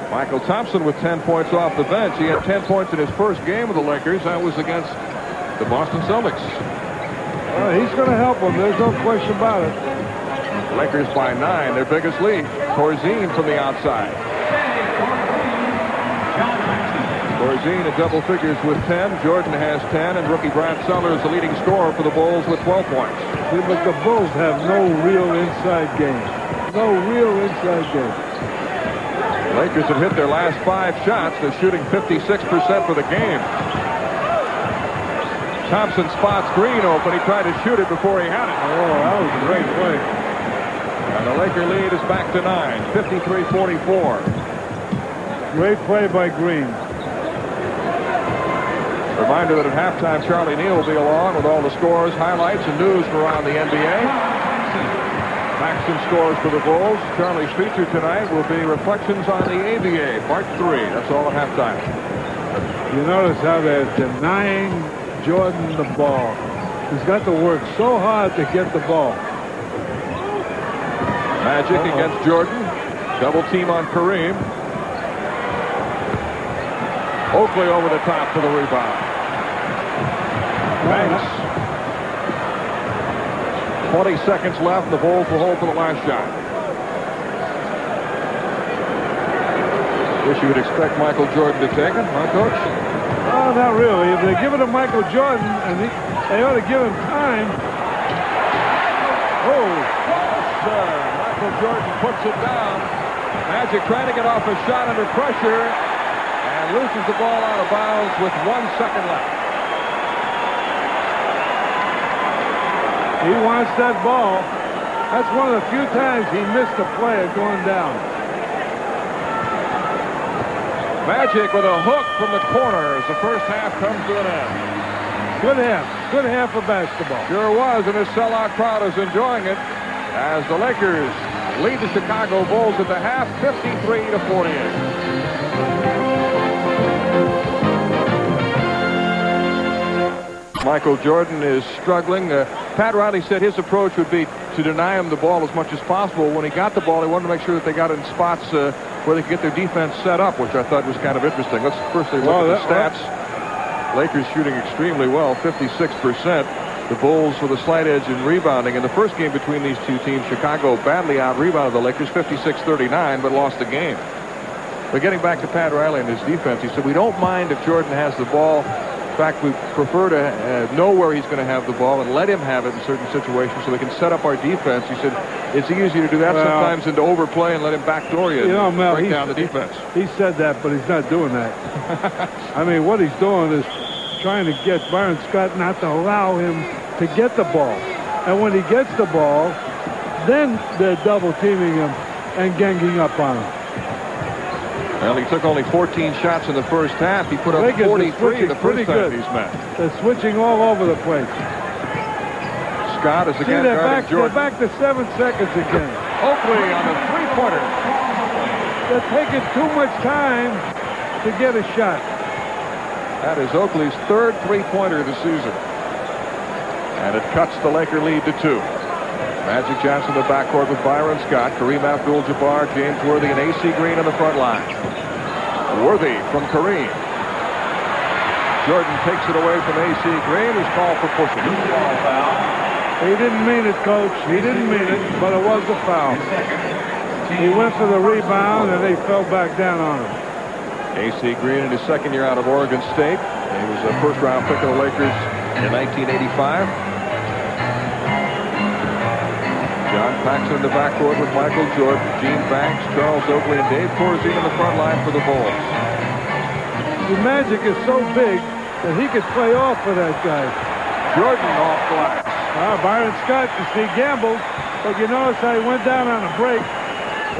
Michael Thompson with 10 points off the bench. He had 10 points in his first game with the Lakers. That was against the Boston Celtics. He's going to help them. There's no question about it. Lakers by 9, their biggest lead. Corzine from the outside. Corzine in double figures with 10. Jordan has 10, and rookie Brad Sellers, the leading scorer for the Bulls, with 12 points. See, but the Bulls have no real inside game. No real inside game. Lakers have hit their last 5 shots. They're shooting 56% for the game. Thompson spots Green open. He tried to shoot it before he had it. Oh, that was a great play. And the Laker lead is back to 9, 53-44. Great play by Green. Reminder that at halftime, Charlie Neal will be along with all the scores, highlights, and news from around the NBA. Paxton scores for the Bulls. Charlie's feature tonight will be reflections on the ABA, Part 3. That's all at halftime. You notice how they're denying Jordan the ball. He's got to work so hard to get the ball. Magic against Jordan. Double team on Kareem. Oakley over the top for the rebound. Banks. 20 seconds left. The Bulls will hold for the last shot. Wish you would expect Michael Jordan to take it, huh, Coach? Oh, not really. If they give it to Michael Jordan, and they ought to give him time. Oh, sir. Michael Jordan puts it down. Magic trying to get off a shot under pressure and loses the ball out of bounds with 1 second left. He wants that ball. That's one of the few times he missed a player going down. Magic with a hook from the corner as the first half comes to an end. Good half. Good half of basketball. Sure was, and this sellout crowd is enjoying it as the Lakers lead the Chicago Bulls at the half, 53-48. Michael Jordan is struggling. Pat Riley said his approach would be to deny him the ball as much as possible. When he got the ball, he wanted to make sure that they got it in spots where they could get their defense set up, which I thought was kind of interesting. Let's firstly look at the stats. Lakers shooting extremely well, 56%. The Bulls with a slight edge in rebounding. In the first game between these two teams, Chicago badly out-rebounded the Lakers 56-39, but lost the game. But getting back to Pat Riley and his defense, he said, we don't mind if Jordan has the ball. In fact, we prefer to know where he's going to have the ball and let him have it in certain situations so they can set up our defense. He said it's easier to do that sometimes than to overplay and let him backdoor you and Mel, break down the defense. He said that, but he's not doing that. I mean, what he's doing is trying to get Byron Scott not to allow him to get the ball. And when he gets the ball, then they're double teaming him and ganging up on him. Well, he took only 14 shots in the first half. He put up 43 the first time he's met. They're switching all over the place. Scott is again guarding Jordan. They're back to 7 seconds again. Oakley on the three-pointer. They're taking too much time to get a shot. That is Oakley's third three-pointer of the season. And it cuts the Laker lead to 2. Magic Johnson in the backcourt with Byron Scott, Kareem Abdul-Jabbar, James Worthy, and A.C. Green on the front line. Worthy from Kareem. Jordan takes it away from A.C. Green, who's called for pushing. He didn't mean it, Coach. He didn't mean it, but it was a foul. He went for the rebound, and they fell back down on him. A.C. Green in his second year out of Oregon State. He was a first-round pick of the Lakers in 1985. John Paxson in the backcourt with Michael Jordan, Gene Banks, Charles Oakley, and Dave Corzine on the front line for the Bulls. The Magic is so big that he could play off for that guy. Jordan off glass. Byron Scott, you see, gambled, but you notice how he went down on a break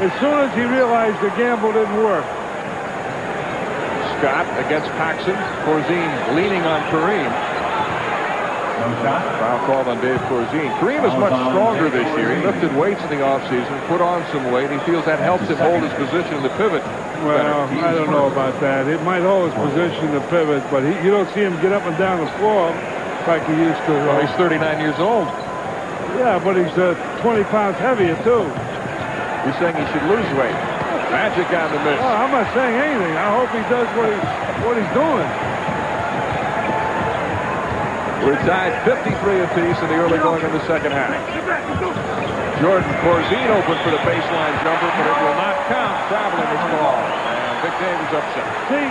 as soon as he realized the gamble didn't work. Scott against Paxson. Corzine leaning on Kareem. Foul called on Dave Corzine. Kareem is much stronger this year. He lifted weights in the offseason, put on some weight. He feels that helps him hold his position in the pivot. Well, I don't know about that. It might hold his position in the pivot, but you don't see him get up and down the floor like he used to. Well, he's 39 years old. Yeah, but he's 20 pounds heavier, too. He's saying he should lose weight. Magic on the miss. Oh, I'm not saying anything. I hope he does what he's doing. We're tied 53 apiece in the early going of the second half. Jordan Corzine open for the baseline jumper, but it will not count. Traveling is called. And Big Dave is upset. See,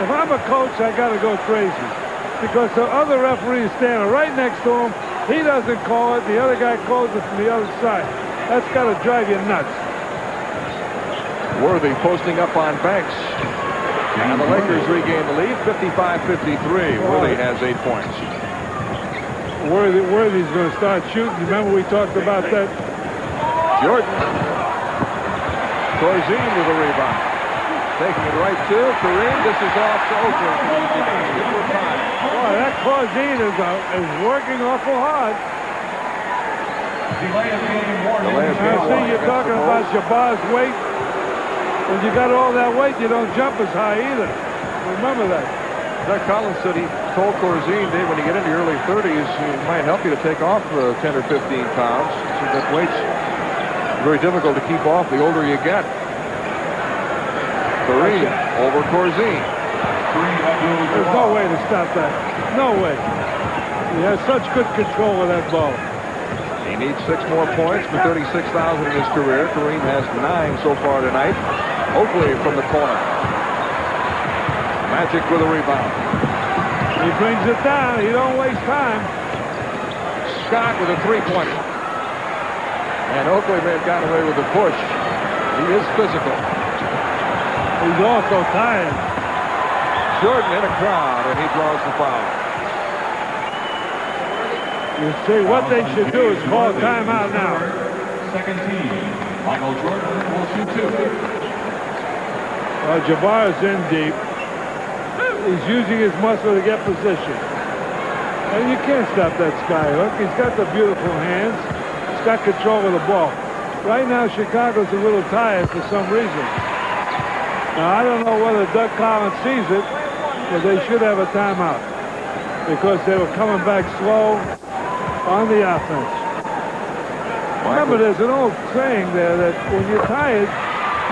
if I'm a coach, I got to go crazy. Because the other referee is standing right next to him. He doesn't call it. The other guy calls it from the other side. That's got to drive you nuts. Worthy posting up on Banks. And the Lakers regain the lead, 55-53. Worthy has 8 points. Worthy's going to start shooting. Remember we talked about that? Jordan. Corzine with a rebound. Taking it right to Kareem. This is off to Oakley. Boy, that Corzine is working awful hard. I see you're talking about Jabbar's weight. When you got all that weight, you don't jump as high either. Remember that. Doug Collins said he told Corzine, Dave, when you get into your early 30s, it might help you to take off 10 or 15 pounds. So that weight's Very difficult to keep off the older you get. Kareem over Corzine. There's no way to stop that. No way. He has such good control of that ball. He needs 6 more points for 36,000 in his career. Kareem has 9 so far tonight. Oakley from the corner. Magic with a rebound. He brings it down. He don't waste time. Scott with a 3-pointer. And Oakley may have gotten away with the push. He is physical. He's also tired. Jordan in a crowd, and he draws the foul. You see, what they should do is call a timeout now. Second team, Michael Jordan will shoot 2. Jabbar is in deep. He's using his muscle to get position. And you can't stop that skyhook. He's got the beautiful hands. He's got control of the ball. Right now, Chicago's a little tired for some reason. Now, I don't know whether Doug Collins sees it, but they should have a timeout because they were coming back slow on the offense. Remember, there's an old saying there that when you're tired,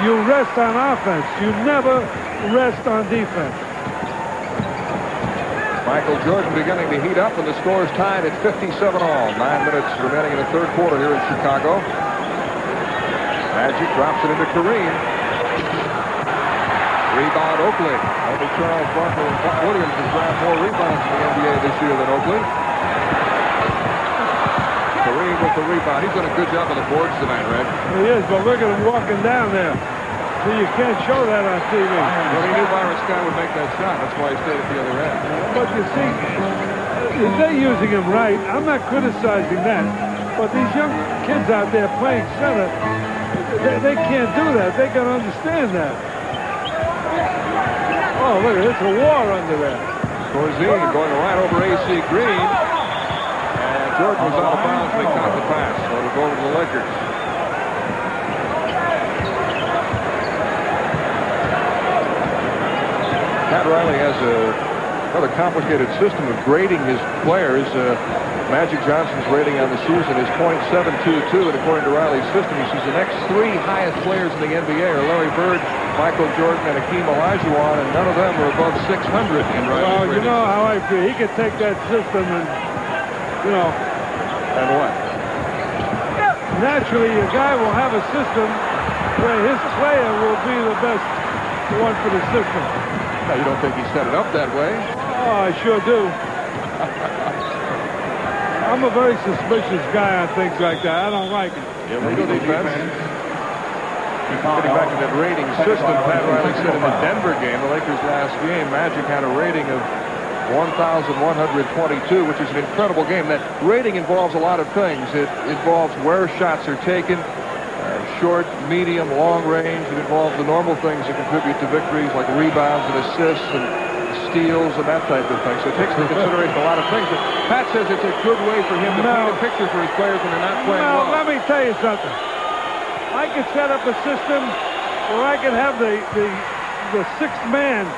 you rest on offense. You never rest on defense. Michael Jordan beginning to heat up, and the score is tied at 57 all. 9 minutes remaining in the third quarter here in Chicago. Magic drops it into Kareem. Rebound Oakley. Only Charles Barkley and Buck Williams has grabbed more rebounds in the NBA this year than Oakley. Kareem with the rebound. He's done a good job on the boards tonight, Red. He is, but look at him walking down there. See, you can't show that on TV. Well, he knew Byron Scott would make that shot. That's why he stayed at the other end. But you see, if they're using him right, I'm not criticizing that. But these young kids out there playing center, they can't do that. They can understand that. Oh, look, it's a war under there. Corzine going right over A.C. Green. And Jordan was out of bounds when he caught the pass. So it'll go over to the Lakers. Pat Riley has a rather complicated system of grading his players. Magic Johnson's rating on the season is .722, and according to Riley's system, he says the next 3 highest players in the NBA are Larry Bird, Michael Jordan, and Hakeem Olajuwon, and none of them are above 600 in Riley's Well, you rating. know how I feel. He could take that system and, you know. And what? Naturally, a guy will have a system where his player will be the best one for the system. Now, you don't think he set it up that way? Oh, I sure do. I'm a very suspicious guy on things like that. I don't like it. Yeah, we go defense. Getting back to that rating system, Pat Riley said in the Denver game, the Lakers' last game, Magic had a rating of 1,122, which is an incredible game. That rating involves a lot of things. It involves where shots are taken, short, medium, long range. It involves the normal things that contribute to victories like rebounds and assists and steals and that type of thing. So it takes into consideration a lot of things. But Pat says it's a good way for him to paint a picture for his players when they're not playing well. Let me tell you something. I could set up a system where I could have the 6th man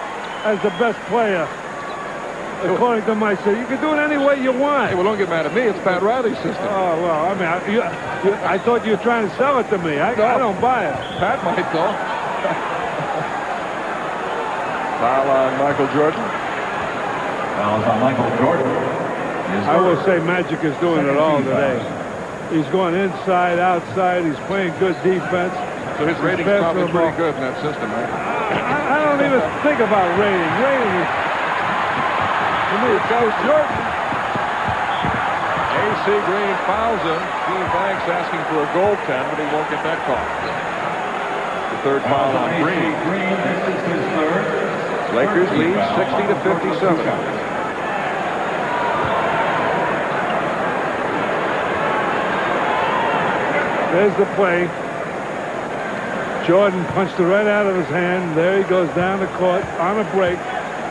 as the best player. According to my system. You can do it any way you want. Hey, well, don't get mad at me. It's Pat Riley's system. Oh, well, I mean, I thought you were trying to sell it to me. I don't buy it. Pat might, though. Foul on Michael Jordan. Fouls on Michael Jordan. I will say Magic is doing it all today. He's going inside, outside. He's playing good defense. So his rating's probably pretty good in that system, right? I don't even think about rating. Rating is... To me, it goes Jordan. A.C. Green fouls him. Gene Banks asking for a goaltend, but he won't get that call. The third foul on Green. This is his third. Lakers lead 60-57. There's the play. Jordan punched it right out of his hand. There he goes down the court on a break.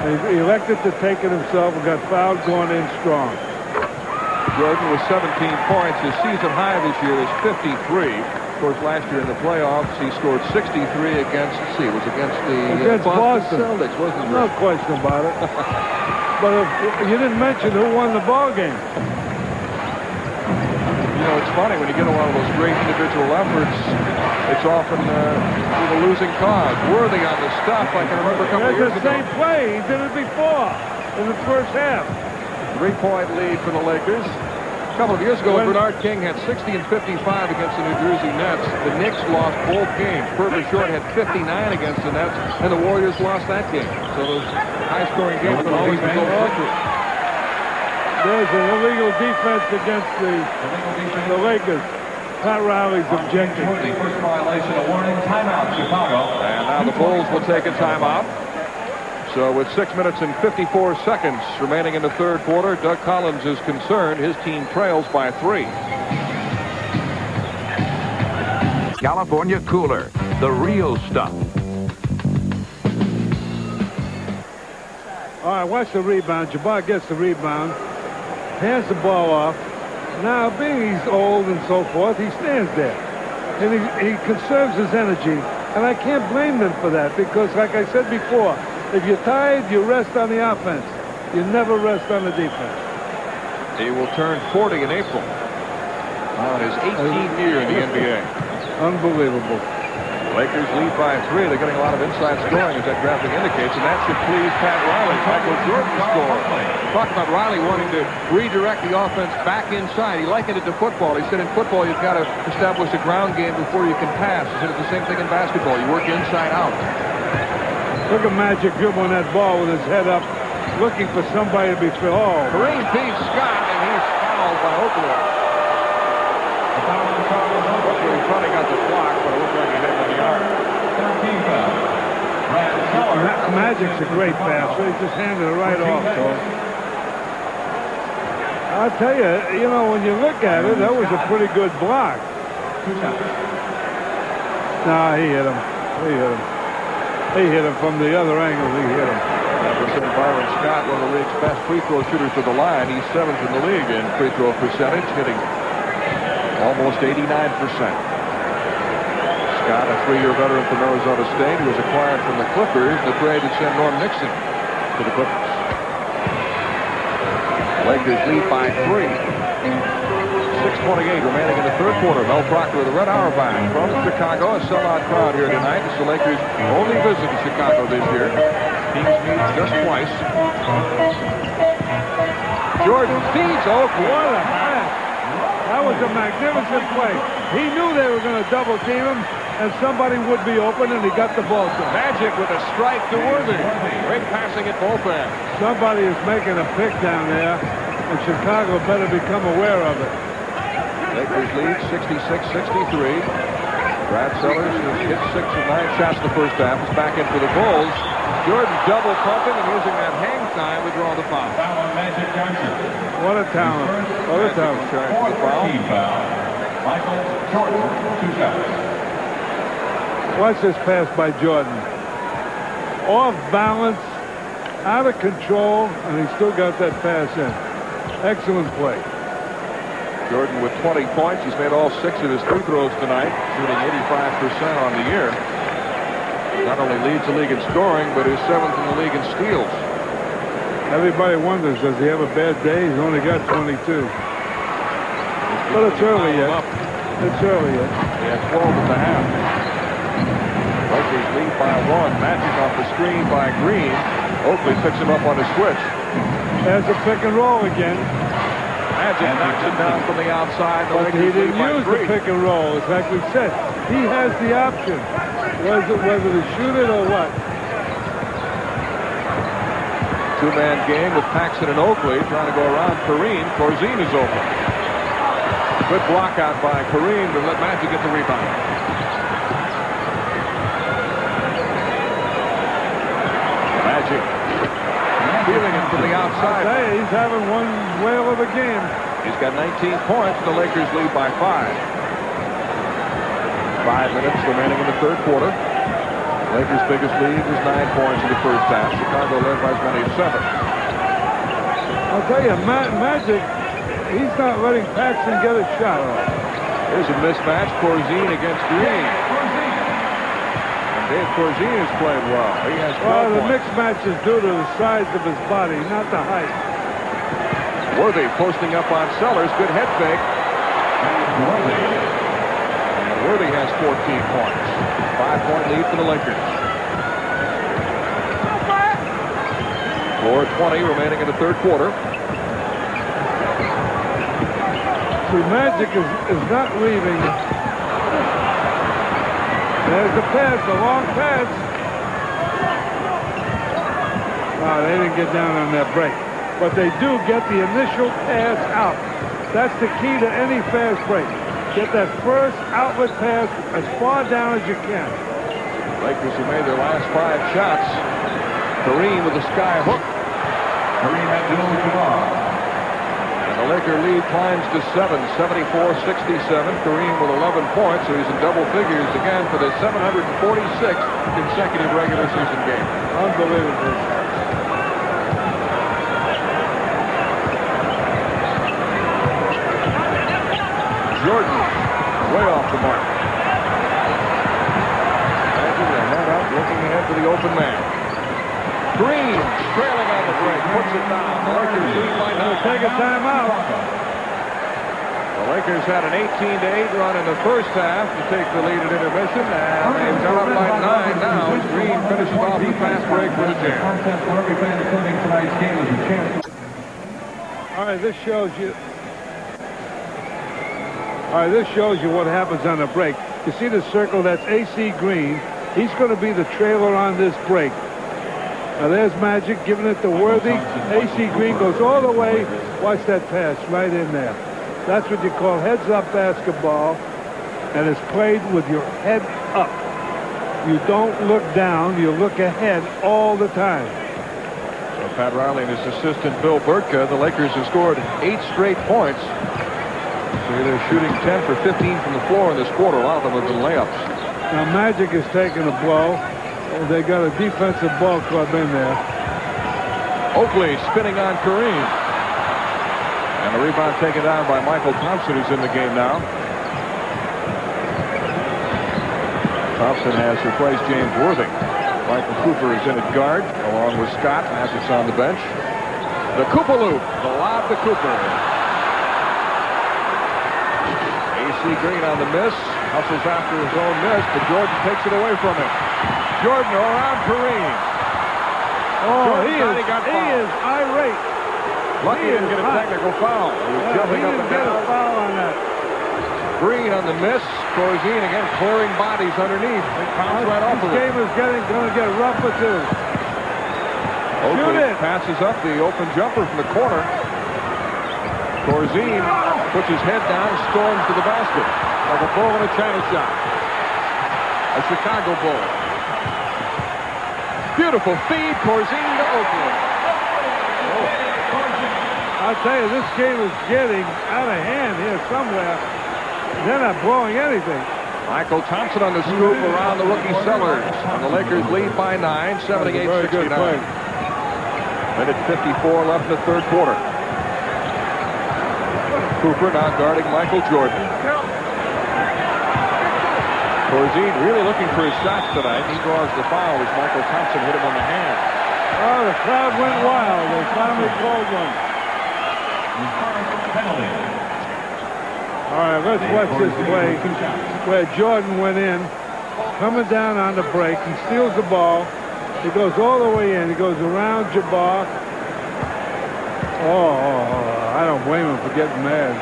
And he elected to take it himself and got fouled going in strong. Jordan with 17 points. His season high this year is 53. Of course, last year in the playoffs, he scored 63 against, it was against the Boston Celtics, wasn't it? No question about it. But you didn't mention who won the ball game. you know, it's funny when you get a lot of those great individual efforts, it's often with a losing cause. Worthy on the stop. I can remember a couple of years ago. That's the same play. He did it before in the first half. 3-point lead for the Lakers. A couple of years ago, Bernard King had 60 and 55 against the New Jersey Nets. The Knicks lost both games. Purvis Short had 59 against the Nets, and the Warriors lost that game. So those high-scoring games will always go Lakers. There's an illegal defense against the Lakers. Pat Riley's objecting. The first violation, a warning, timeout, Chicago. And now the Bulls will take a timeout. So with 6 minutes and 54 seconds remaining in the third quarter, Doug Collins is concerned. His team trails by 3. California Cooler, the real stuff. All right, watch the rebound. Jabbar gets the rebound, hands the ball off. Now, being he's old and so forth, he stands there. And he conserves his energy. And I can't blame them for that because, like I said before, if you're tired, you rest on the offense. You never rest on the defense. He will turn 40 in April. On his 18th year in the NBA. Unbelievable. Lakers lead by 3. They're getting a lot of inside scoring, as that graphic indicates, and that should please Pat Riley. Michael Jordan scored. Talk about Riley wanting to redirect the offense back inside. He likened it to football. He said in football you've got to establish a ground game before you can pass. He said it's the same thing in basketball. You work inside out. Look at Magic dribbling that ball with his head up, looking for somebody to be filled. Oh, Kareem beats Scott, and he's fouled by Oakley. Oakley thought he got the block, but it looked like he hit in the yard. Magic's a great passer. He just handed it right off to him. I'll tell you, you know, when you look at it, that was a pretty good block. Nah, he hit him. He hit him. He hit him from the other angle. He hit him. Representative Byron Scott, one of the league's best free throw shooters to the line. He's 7th in the league in free throw percentage, hitting almost 89%. Scott, a 3-year veteran from Arizona State, who was acquired from the Clippers. The trade to send Norm Nixon to the Clippers. Lakers lead by 3. 6:28 remaining in the third quarter. Mel Proctor with the Red Auerbach from Chicago. A sellout crowd here tonight. It's the Lakers' only visit to Chicago this year. Teams meet just twice. Jordan feeds Oakley. What a pass. That was a magnificent play. He knew they were going to double team him, and somebody would be open, and he got the ball to him. Magic with a strike to Worthy. Great passing at both ends. Somebody is making a pick down there, and Chicago better become aware of it. Lakers lead 66-63. Brad Sellers has hit 6 of 9 shots in the first half. Is back in for the Bulls. Jordan double pumping and using that hang time to draw the foul. Foul on Magic Johnson. What a talent. What a talent. Charged the foul. Michael Jordan, 2 shots. Watch this pass by Jordan. Off balance, out of control, and he still got that pass in. Excellent play. Jordan with 20 points. He's made all 6 of his free throws tonight, shooting 85% on the year. Not only leads the league in scoring, but is 7th in the league in steals. Everybody wonders, does he have a bad day? He's only got 22. But it's early yet. It's early yet. He had 12 at the half. Lakers lead by 1. Magic off the screen by Green. Oakley picks him up on a switch. There's a pick and roll again. Magic knocks it down from the outside. The But he Lakers didn't lead by use the 3. pick and roll. It's like we said. He has the option. Whether to shoot it or what. Two-man game with Paxson and Oakley trying to go around Kareem. Corzine is open. Good block out by Kareem to let Magic get the rebound. Magic feeling it from the outside. Hey, he's having one whale of a game. He's got 19 points, and the Lakers lead by 5. 5 minutes remaining in the third quarter. Lakers' biggest lead is 9 points in the first half. Chicago led by as many as 7. I'll tell you, Magic, he's not letting Paxson get a shot off. Here's a mismatch. Corzine against Green. And Dave Corzine has played well. He has 12 Well, the points. mixed match is due to the size of his body, not the height. Worthy posting up on Sellers. Good head fake. Worthy. And Worthy has 14 points. 5-point lead for the Lakers. 4:20 remaining in the third quarter. See, Magic is not leaving. There's the pass, the long pass. Oh, they didn't get down on that break. But they do get the initial pass out. That's the key to any fast break. Get that first outlet pass as far down as you can. Lakers have made their last 5 shots. Kareem with the sky hook. Kareem Abdul-Jabbar. And the Laker lead climbs to 7, 74-67. Kareem with 11 points, so he's in double figures again for the 746th consecutive regular season game. Unbelievable. Jordan, way off the mark. Magic with a head up, looking ahead for the open man. Green, trailing on the break, puts it down. The Lakers lead by 9. Take a timeout. The Lakers had an 18-8 run in the first half to take the lead at intermission, and they've gone up by 9 now as Green finishes off the fast break for the Jam. Contest for every fan attending tonight's game is a chance. All right, this shows you. All right, this shows you what happens on a break. You see the circle? That's AC Green. He's going to be the trailer on this break. Now there's Magic giving it to Worthy. AC Green goes all the way. Watch that pass right in there. That's what you call heads-up basketball, and it's played with your head up. You don't look down. You look ahead all the time. So Pat Riley and his assistant Bill Burtka, the Lakers have scored 8 straight points. So they're shooting 10 for 15 from the floor in this quarter. A lot of them have been layups. Now Magic is taking a blow. They got a defensive ball club in there. Oakley spinning on Kareem. And the rebound taken down by Michael Thompson, who's in the game now. Thompson has replaced James Worthing. Michael Cooper is in at guard, along with Scott. Magic's on the bench. The Cooper loop. The lob to Cooper. AC Green on the miss. Hustles after his own miss, but Jordan takes it away from him. Jordan around Kareem. Oh, Jordan he got is irate. Lucky he didn't get a technical foul. He was jumping up and Get a down. foul on that. Green on the miss. Corzine again clearing bodies underneath. It comes right off of This it. game is going to get rougher too. Oakley Shoot it. passes up the open jumper from the corner. Corzine puts his head down and storms to the basket like a bull in a china shop. A Chicago Bull. Beautiful feed. Corzine to Oakley. I'll tell you, this game is getting out of hand here somewhere. They're not blowing anything. Michael Thompson on the scoop around the rookie Sellers. And the Lakers lead by 9, 78-69. Minute 54 left in the third quarter. Cooper now guarding Michael Jordan. Corzine really looking for his shots tonight. He draws the foul as Michael Thompson hit him on the hand. Oh, the crowd went wild. They finally called one. Penalty. All right, let's watch this play where Jordan went in, coming down on the break. He steals the ball. He goes all the way in. He goes around Jabbar. Oh, I don't blame him for getting mad.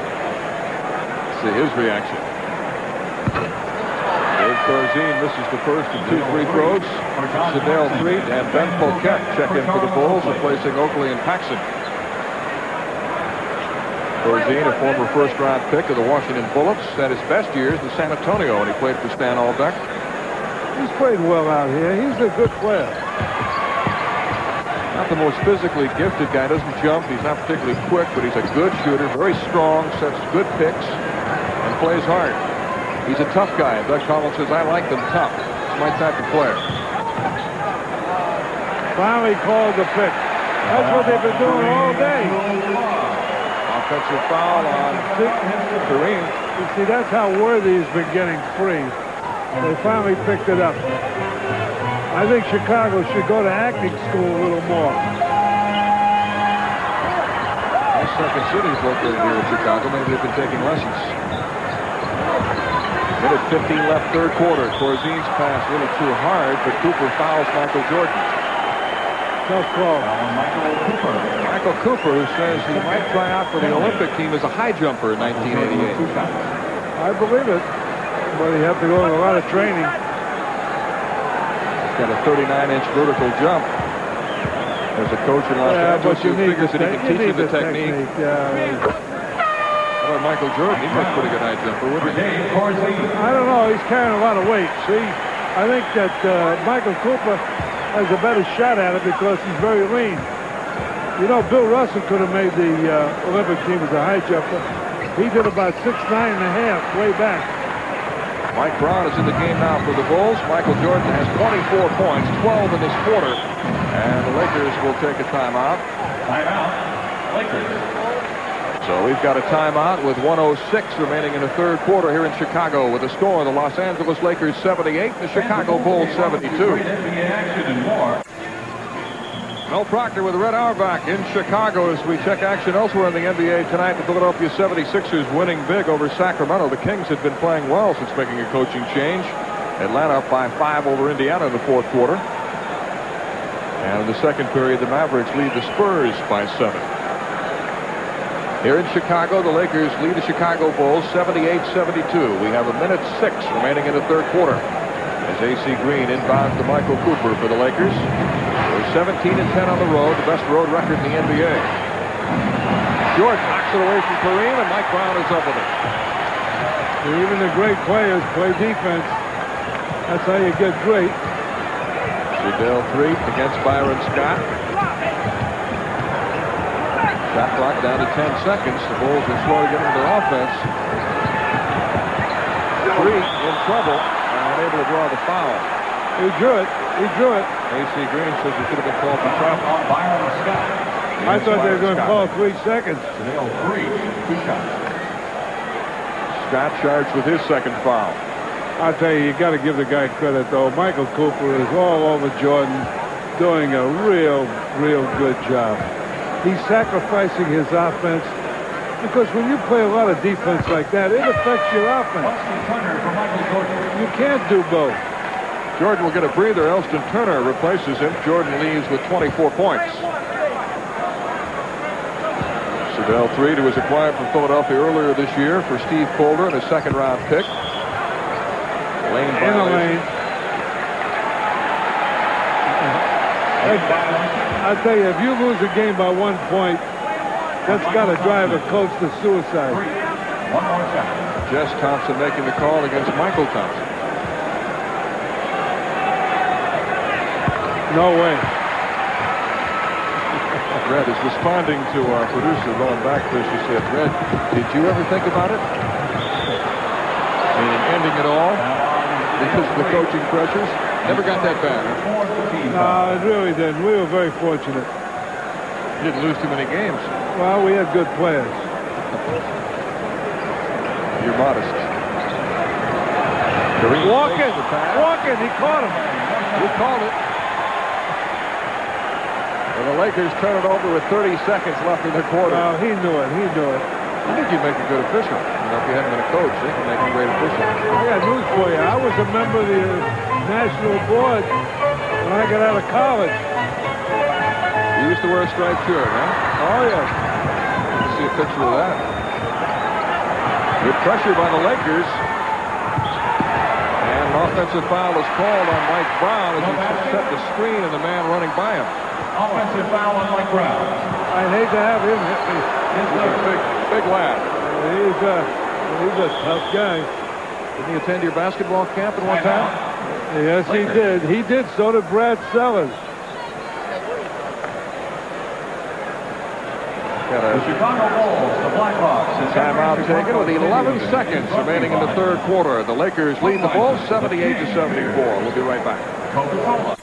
See his reaction. Dave Corzine misses the first of 2 free throws. Sedale Threet and Ben Polkett check in for the Bulls, replacing Oakley and Paxson. Corzine, a former first-round pick of the Washington Bullets, had his best years in San Antonio when he played for Stan Albeck. He's played well out here. He's a good player. Not the most physically gifted guy. Doesn't jump. He's not particularly quick, but he's a good shooter, very strong, sets good picks, and plays hard. He's a tough guy. Doug Collins says, I like them tough. It's my type of player. Finally called the pick. That's what they've been doing all day. Offensive foul on Kareem. You see, that's how Worthy has been getting free. They finally picked it up. I think Chicago should go to acting school a little more. Second City's located here in Chicago. Maybe they've been taking lessons. Minute 15 left, third quarter. Corzine's pass a little too hard, but Cooper fouls Michael Jordan. Tough call. Michael Cooper, who says he might try out for the Olympic team as a high jumper in 1988. I believe it, but he had to go to a lot of training. He's got a 39-inch vertical jump. There's a coach in Los Angeles who figures that he can teach him the technique. How about Michael Jordan? He's a pretty good high jumper, wouldn't he? I don't know. He's carrying a lot of weight. See, I think that Michael Cooper has a better shot at it because he's very lean. You know, Bill Russell could have made the Olympic team as a high jumper. He did about 6'9" and a half way back. Mike Brown is in the game now for the Bulls. Michael Jordan has 24 points, 12 in this quarter. And the Lakers will take a timeout. Timeout, Lakers. So we've got a timeout with 1:06 remaining in the third quarter here in Chicago with a score of the Los Angeles Lakers 78 and the Chicago Bulls 72. Great NBA action and more. Mel Proctor with Red Auerbach in Chicago as we check action elsewhere in the NBA tonight. The Philadelphia 76ers winning big over Sacramento. The Kings had been playing well since making a coaching change. Atlanta up by 5 over Indiana in the fourth quarter. And in the second period, the Mavericks lead the Spurs by 7. Here in Chicago, the Lakers lead the Chicago Bulls 78-72. We have 1:06 remaining in the third quarter. As A.C. Green inbounds to Michael Cooper for the Lakers. They're 17-10 on the road, the best road record in the NBA. Jordan knocks it away from Kareem, and Mike Brown is up with it. Even the great players play defense. That's how you get great. Sedell 3 against Byron Scott. Shot clock down to 10 seconds. The Bulls are slow to get into their offense. 3 in trouble and unable to draw the foul. He drew it. He drew it. A.C. Green says he should have been called for travel. On Byron Scott. I thought they were going to call 3 seconds. Sedell 3, 2 shots. Scott charged with his second foul. I'll tell you got to give the guy credit, though. Michael Cooper is all over Jordan, doing a real good job. He's sacrificing his offense because when you play a lot of defense like that, it affects your offense. Elston Turner for Michael Jordan. You can't do both. Jordan will get a breather. Elston Turner replaces him. Jordan leaves with 24 points. Sedell 3 was acquired from Philadelphia earlier this year for Steve Colder and a second-round pick. Lane In the lane. I tell you, if you lose a game by 1 point, that's got to drive a coach to suicide. 1 more shot. Jess Thompson making the call against Michael Thompson. No way. Red is responding to our producer, Rowan Backfish, who said, Red, did you ever think about it? Meaning ending it all because of the coaching pressures? Never got that bad. No, it really didn't. We were very fortunate. Didn't lose too many games. Well, we had good players. You're modest. Walking, he caught him. He called it. And the Lakers turn it over with 30 seconds left in the quarter. Well, he knew it. I think you'd make a good official. You know, if you hadn't been a coach, they can make a great official. I got news for you. I was a member of the national board when I got out of college. You used to wear a striped shirt, huh? Oh, yeah. Let's see a picture of that. Good pressure by the Lakers. And an offensive foul is called on Mike Brown as he set the screen and the man running by him. Offensive foul on Mike Brown. I'd hate to have him hit me. He's a big lad. He's a tough guy. Didn't he attend your basketball camp at one time? Yes, he did. He did. So did Brad Sellers. Got The a Chicago Bulls, the Blackhawks. timeout taken with 11 seconds remaining in the third quarter. The Lakers lead the Bulls 78-74. We'll be right back. Coca-Cola.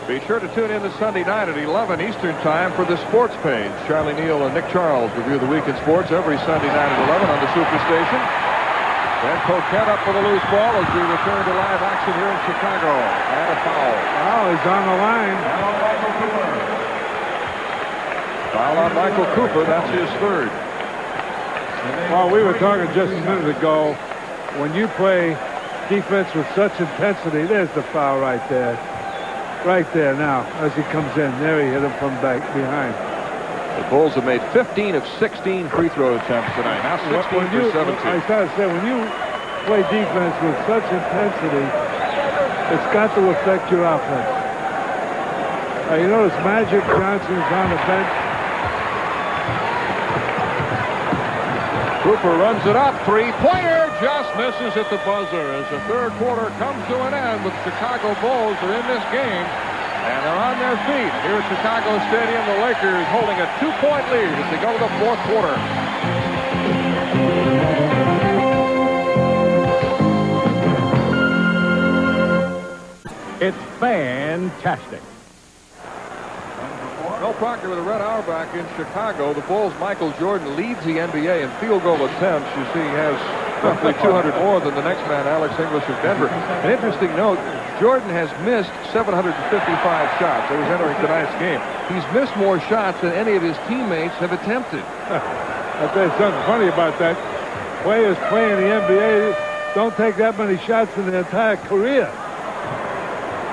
Be sure to tune in this Sunday night at 11 Eastern Time for the Sports Page. Charlie Neal and Nick Charles review the week in sports every Sunday night at 11 on the Superstation. Then Coquette up for the loose ball as we return to live action here in Chicago. And a foul. Oh, he's on the line. Foul on Michael Cooper. That's his third. Well, we were talking just a minute ago when you play defense with such intensity, there's the foul right there. Right there now, as he comes in. There he hit him from back behind. The Bulls have made 15 of 16 free throw attempts tonight. Now 16 for 17. I gotta say, when you play defense with such intensity, it's got to affect your offense. You notice Magic Johnson's on the bench. Cooper runs it up. Three-pointer just misses at the buzzer as the third quarter comes to an end with Chicago Bulls are in this game. And they're on their feet here at Chicago Stadium. The Lakers holding a 2-point lead as they go to the fourth quarter. It's fantastic. Mel Proctor with a Red Auerbach in Chicago. The Bulls' Michael Jordan leads the NBA in field goal attempts. You see, he has roughly 200 more than the next man, Alex English of Denver. An interesting note, Jordan has missed 755 shots. That was entering tonight's game. He's missed more shots than any of his teammates have attempted. I'll tell you something funny about that. Players playing the NBA don't take that many shots in their entire career.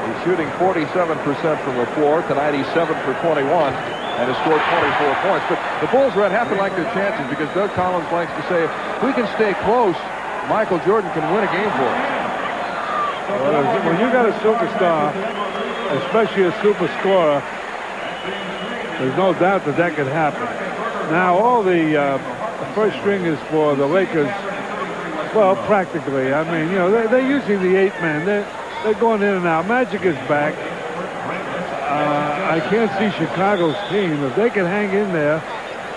He's shooting 47% from the floor. Tonight he's 7 for 21 and has scored 24 points. But the Bulls are unhappy to like their chances because Doug Collins likes to say, if we can stay close, Michael Jordan can win a game for us. Well, when you got a superstar, especially a super scorer, there's no doubt that that could happen. Now, all the first stringers for the Lakers, well, practically. I mean, you know, they're using the 8-man. They're going in and out. Magic is back. I can't see Chicago's team. If they can hang in there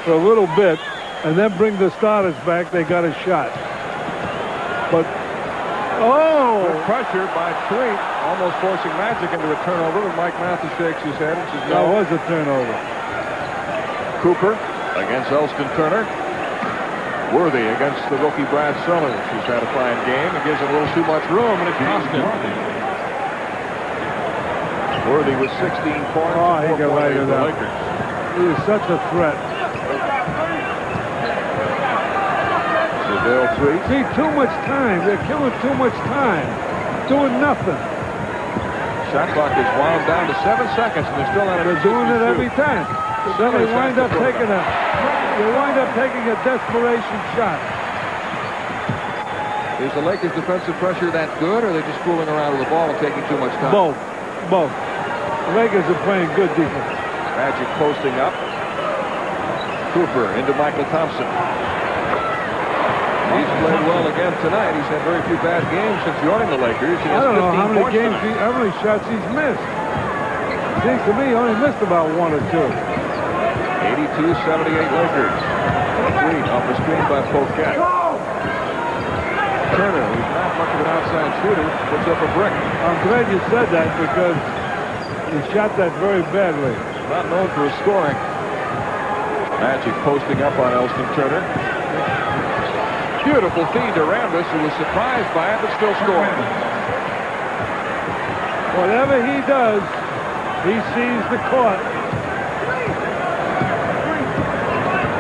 for a little bit and then bring the starters back, they got a shot. But, good pressure by Treat, almost forcing Magic into a turnover. And Mike Mathis shakes his head and says, no. That was a turnover. Cooper against Elston Turner. Worthy against the rookie Brad Summers, who's had a fine game. It gives him a little too much room, and it cost him. Worthy with 16 points. Oh, he can light it up. He is such a threat. Sedale Treat. See, too much time. They're killing too much time. Doing nothing. Shot clock is wound down to 7 seconds, and they're still on it. They're doing it every time. Then they wind up taking a desperation shot. Is the Lakers' defensive pressure that good, or are they just fooling around with the ball and taking too much time? Both. The Lakers are playing good defense. Magic posting up. Cooper into Michael Thompson. He's played well again tonight. He's had very few bad games since joining the Lakers. I don't know how many shots he's missed. It seems to me he only missed about 1 or 2. 82-78 Lakers. Treat off the screen by Poquette. Turner, who's not much of an outside shooter, puts up a brick. I'm glad you said that because he shot that very badly. Not known for his scoring. Magic posting up on Elston Turner. Beautiful feed to Rambis, who was surprised by it, but still scoring. Whatever he does, he sees the court.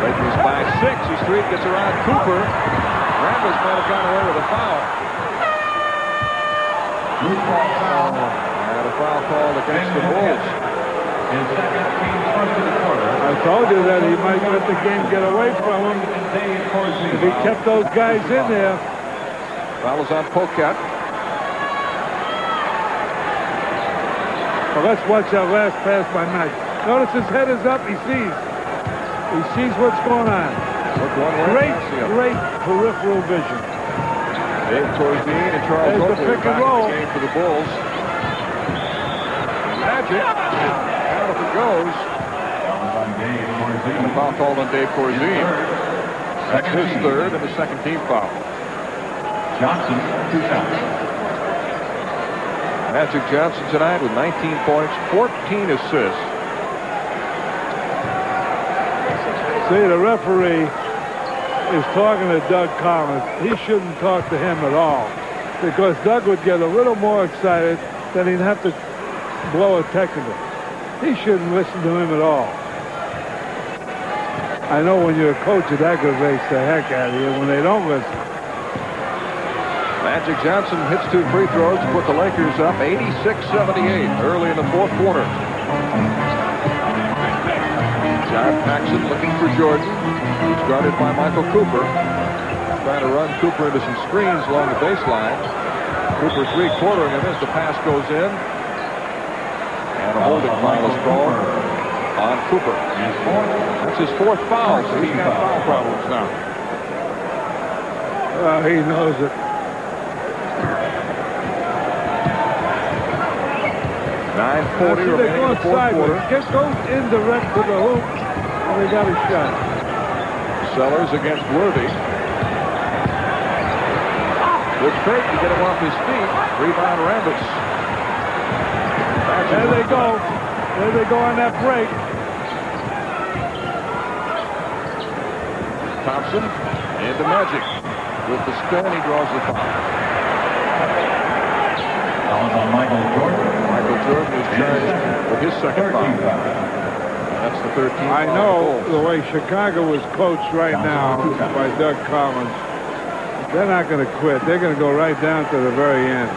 Lakers by 6 as Street gets around Cooper. Rambis might have gone away with a foul. And a foul called against the Bulls. I told you that he might let the game get away from him if he kept those guys in there. Foul is on Poquette. Well, let's watch that last pass by Magic. Notice his head is up. He sees what's going on. Great peripheral vision. Dave Torzine and Charles Oakley back in the game for the Bulls. Magic, out if it goes. And a foul called on Dave Torzine. That's his third and the second team foul. Johnson, 2 shots. Magic Johnson tonight with 19 points, 14 assists. See, the referee is talking to Doug Collins. He shouldn't talk to him at all because Doug would get a little more excited, then he'd have to blow a technical. He shouldn't listen to him at all. I know when you're a coach, it aggravates the heck out of you when they don't listen. Magic Johnson hits 2 free throws to put the Lakers up 86-78 early in the fourth quarter. John Paxson looking for Jordan. He's guarded by Michael Cooper. Trying to run Cooper into some screens along the baseline. Cooper 3-quartering him as the pass goes in. And a holding foul is called on Cooper. That's his 4th foul, so he's got foul problems now. He knows it. 9:40 remaining in the fourth quarter. Just go indirect to the hoop, and they got a shot. Sellers against Worthy. Good fake to get him off his feet. Rebound Rambis. There they go. There they go on that break. Thompson into Magic. With the spin, he draws the foul. On Michael Jordan. Michael Jordan is charged with his second foul. That's the 13th. I know the way Chicago is coached right now by Doug Collins. They're not going to quit. They're going to go right down to the very end.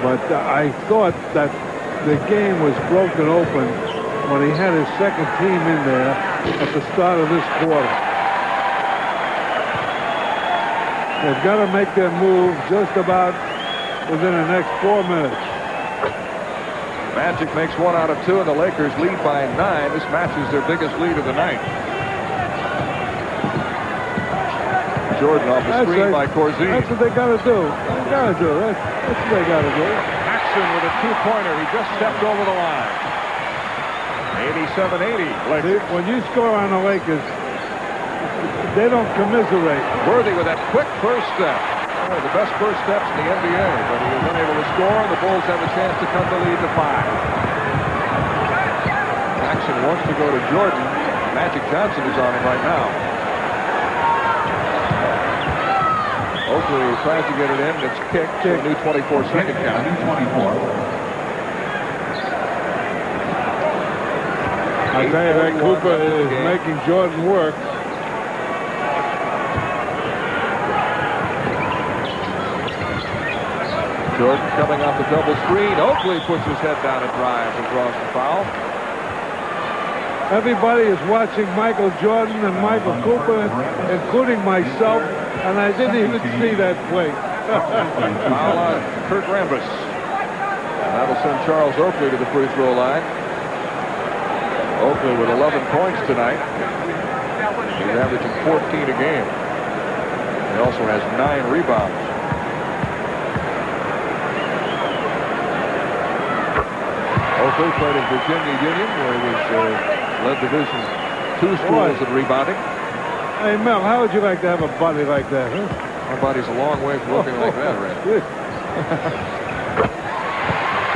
But I thought that the game was broken open when he had his second team in there at the start of this quarter. They've got to make their move just about within the next 4 minutes. Magic makes 1 out of 2, and the Lakers lead by 9. This matches their biggest lead of the night. Jordan off the screen by Corzine. That's what they got to do. They got to do. That's what they got to do. Paxson with a 2-pointer. He just stepped over the line. 87-80. See, when you score on the Lakers, they don't commiserate. Worthy with that quick first step. One of the best first steps in the NBA, but he was unable to score, and the Bulls have a chance to cut the lead to 5. Paxson wants to go to Jordan. Magic Johnson is on him right now. Oakley tries to get it in, and it's kicked to a new 24-second count. I tell you, that Cooper is making Jordan work. Jordan coming off the double screen. Oakley puts his head down and drives and draws the foul. Everybody is watching Michael Jordan and Michael Cooper, including myself, and I didn't even see that play. Foul on Kurt Rambis. And that'll send Charles Oakley to the free throw line. Oakley with 11 points tonight. He's averaging 14 a game. He also has 9 rebounds. Oakley played in Virginia Union, where he was led Division II schools in rebounding. Hey, Mel, how would you like to have a body like that, huh? My body's a long way from looking like that, Red.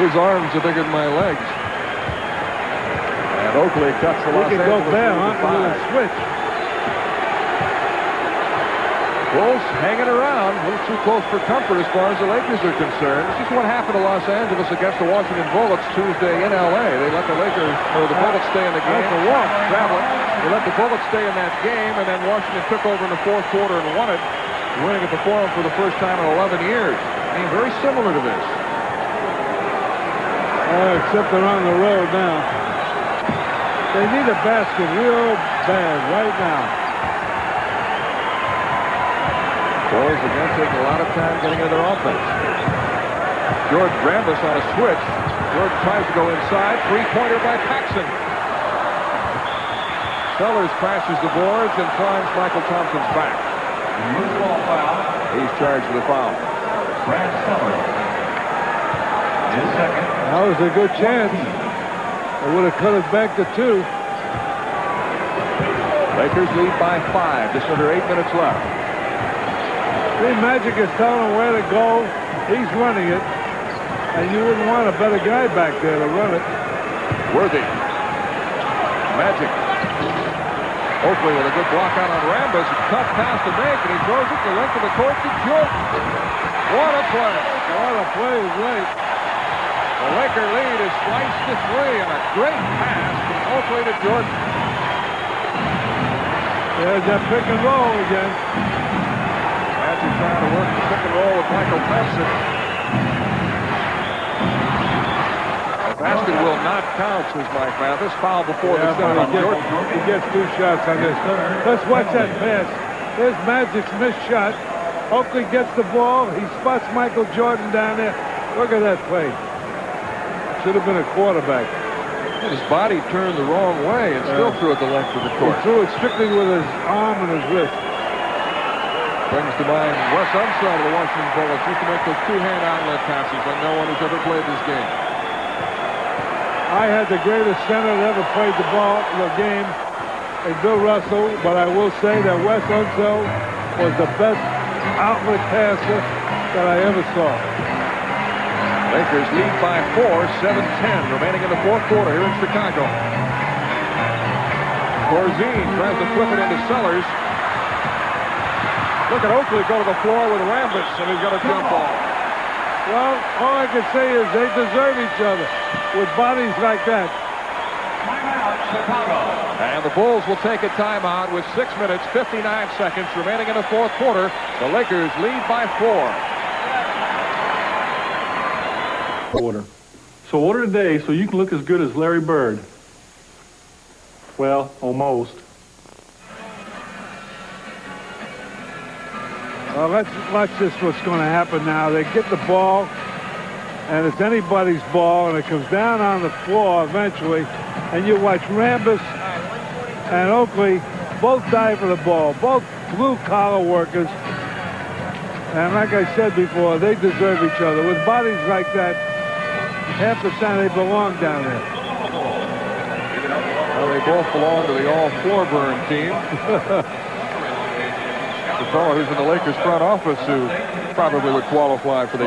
His arms are bigger than my legs. And Oakley cuts the Los Angeles go there, huh? lead to 5. Switch. Bulls hanging around, a little too close for comfort as far as the Lakers are concerned. This is what happened to Los Angeles against the Washington Bullets Tuesday in L.A. They let the Lakers, or the Bullets, stay in the game. That's a walk. Traveling. They let the Bullets stay in that game, and then Washington took over in the fourth quarter and won it, winning at the Forum for the first time in 11 years. I mean, very similar to this. Except they're on the road now. They need a basket real bad right now. Bulls again taking a lot of time getting into their offense. George Rambis on a switch. George tries to go inside. 3-pointer by Paxson. Sellers crashes the boards and finds Michael Thompson's back. He's charged with a foul. Brad Sellers. His second. That was a good chance. They would have cut it back to 2. Lakers lead by 5. Just under 8 minutes left. See, Magic is telling him where to go. He's running it. And you wouldn't want a better guy back there to run it. Worthy. Magic. Oakley with a good block out on Rambis. Tough pass to make, and he throws it the length of the court to Jordan. What a play. What a play is right. The Laker lead is sliced to 3 on a great pass from Oakley to Jordan. There's that pick and roll again. Massey trying to work the pick and roll with Michael Thompson. The basket will not count, says Mike Mathis. Foul before the shot on Jordan. He gets 2 shots on this. Let's watch that pass. There's Magic's missed shot. Oakley gets the ball. He spots Michael Jordan down there. Look at that play. Should have been a quarterback. His body turned the wrong way and still threw it the length of the court. He threw it strictly with his arm and his wrist. Brings to mind Wes Unseld of the Washington Bullets used to make those 2-hand outlet passes like no one who's ever played this game. I had the greatest center that ever played the game, and Bill Russell, but I will say that Wes Unseld was the best outlet passer that I ever saw. Lakers lead by 4, 7-10 remaining in the fourth quarter here in Chicago. Corzine tries to flip it into Sellers. Look at Oakley go to the floor with Rambis, and he's got a jump ball. Well, all I can say is they deserve each other with bodies like that. And the Bulls will take a timeout with 6 minutes, 59 seconds remaining in the fourth quarter. The Lakers lead by 4. Order. So order today so you can look as good as Larry Bird. Well, almost. Well, let's watch this, what's going to happen now. They get the ball, and it's anybody's ball, and it comes down on the floor eventually, and you watch Rambis and Oakley both die for the ball, both blue-collar workers. And like I said before, they deserve each other. With bodies like that, half the time they belong down there. Well, they both belong to the all-floor-burn team. The fellow who's in the Lakers front office who probably would qualify for the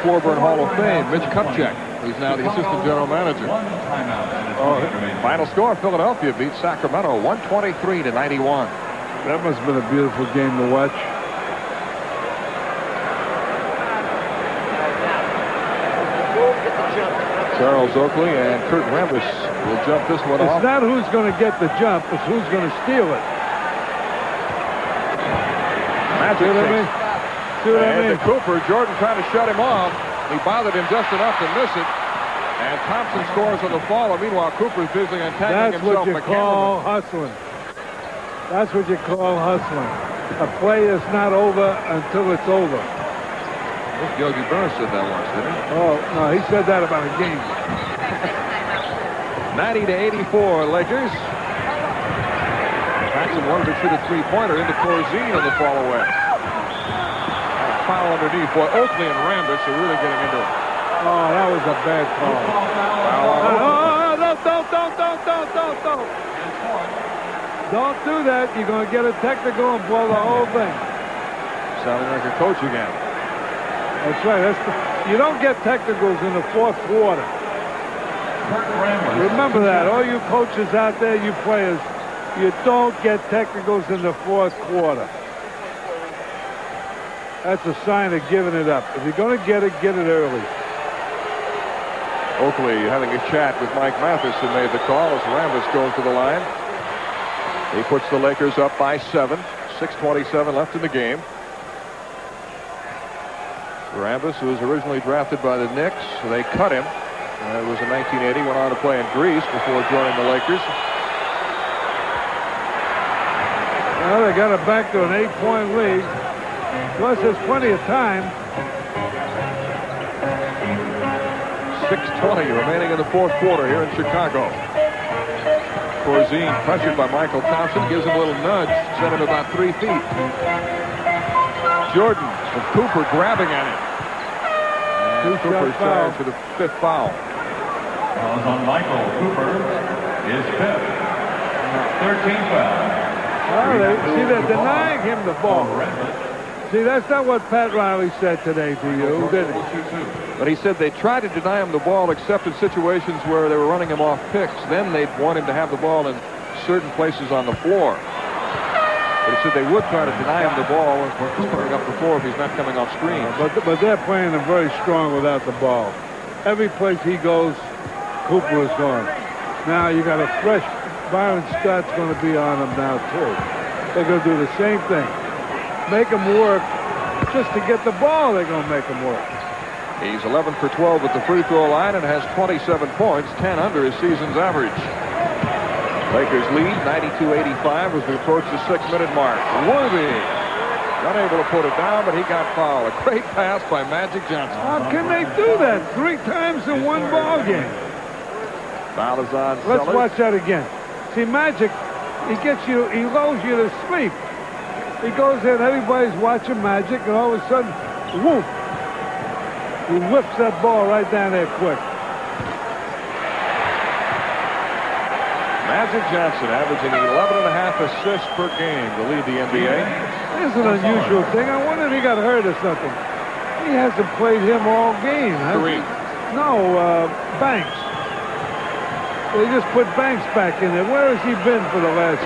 Floorburn Hall of Fame, Mitch Kupchak. He's now the assistant general manager. Final score, Philadelphia beats Sacramento 123-91. That must have been a beautiful game to watch. Charles Oakley and Kurt Rambis will jump this one off. It's not who's going to get the jump, it's who's going to steal it. Magic See what I mean? And Cooper, Jordan trying to shut him off. He bothered him just enough to miss it. And Thompson scores on the follow. Meanwhile, Cooper's busy That's attacking himself. what you call hustling. That's what you call hustling. A play is not over until it's over. Yogi Berra said that once, didn't he? Oh, no, he said that about a game. 90-84 Lakers. Jackson wanted to shoot a three-pointer into Corzine on the fall away. Foul underneath. Boy, Oakley and Rambis are really getting into it. Oh, that was a bad call. Don't. Don't do that. You're going to get a technical and blow the whole thing. Sounding like a coach again. That's right. You don't get technicals in the fourth quarter. Remember that. All you coaches out there, you players, you don't get technicals in the fourth quarter. That's a sign of giving it up. If you're going to get it early. Oakley having a chat with Mike Mathis, who made the call as Rambis goes to the line. He puts the Lakers up by 7. 6:27 left in the game. Rambis, who was originally drafted by the Knicks, they cut him. It was in 1980, went on to play in Greece before joining the Lakers. Well, they got it back to an 8-point lead. Plus, there's plenty of time. 6:20 remaining in the fourth quarter here in Chicago. Corzine pressured by Michael Thompson, gives him a little nudge, sent him about 3 feet. Jordan and Cooper grabbing at him. And Cooper's charged for the 5th foul. Fouls on Michael Cooper is 5th. 13th foul. See, they're denying him the ball. See, that's not what Pat Riley said today to you, did he? But he said they tried to deny him the ball except in situations where they were running him off picks. Then they'd want him to have the ball in certain places on the floor. But he said they would try to deny him the ball when he's coming up the floor if he's not coming off screen. But they're playing him very strong without the ball. Every place he goes, Cooper is gone. Now you got a fresh Byron Scott's going to be on him now too. They're going to do the same thing. Make him work Just to get the ball, they're going to make him work. He's 11 for 12 at the free throw line and has 27 points, 10 under his season's average. Lakers lead 92-85 as we approach the 6-minute mark. Worthy unable to put it down, but he got fouled. A great pass by Magic Johnson. How can they do that 3 times in one ball game? Foul is on Let's Sellers. watch that again. See, Magic, he lulls you to sleep. He goes in, everybody's watching Magic, and all of a sudden, whoop, he whips that ball right down there quick. Magic Johnson averaging 11.5 assists per game to lead the NBA. It's an unusual thing. I wonder if he got hurt or something. He hasn't played him all game. Kareem. No, Banks. They just put Banks back in there. Where has he been for the last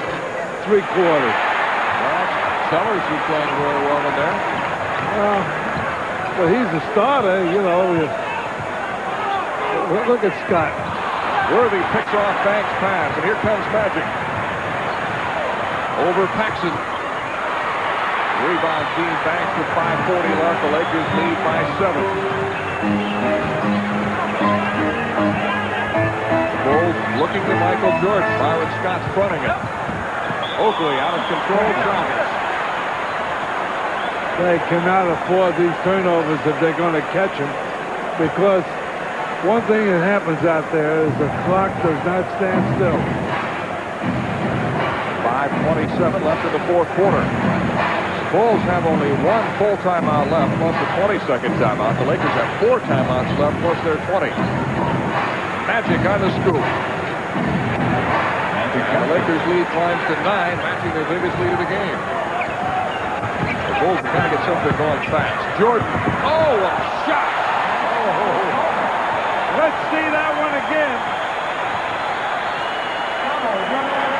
3 quarters? Well, Sellers is playing very well in there. Well, he's a starter, you know. Look at Scott. Worthy picks off Banks' pass, and here comes Magic. Over Paxson. Rebound Gene Banks with 5:40 left. The Lakers lead by 7. Bulls looking to Michael Jordan. Byron Scott's fronting it. Oakley out of control. Travis. They cannot afford these turnovers if they're going to catch him, because one thing that happens out there is the clock does not stand still. 5:27 left in the 4th quarter. Bulls have only 1 full timeout left, plus a 20-second timeout. The Lakers have 4 timeouts left, plus their 20. Magic on the scoop. And the Lakers lead climbs to 9, matching their biggest lead of the game. The Bulls are trying to get something going fast. Jordan. Oh, a shot! Oh. Let's see that one again.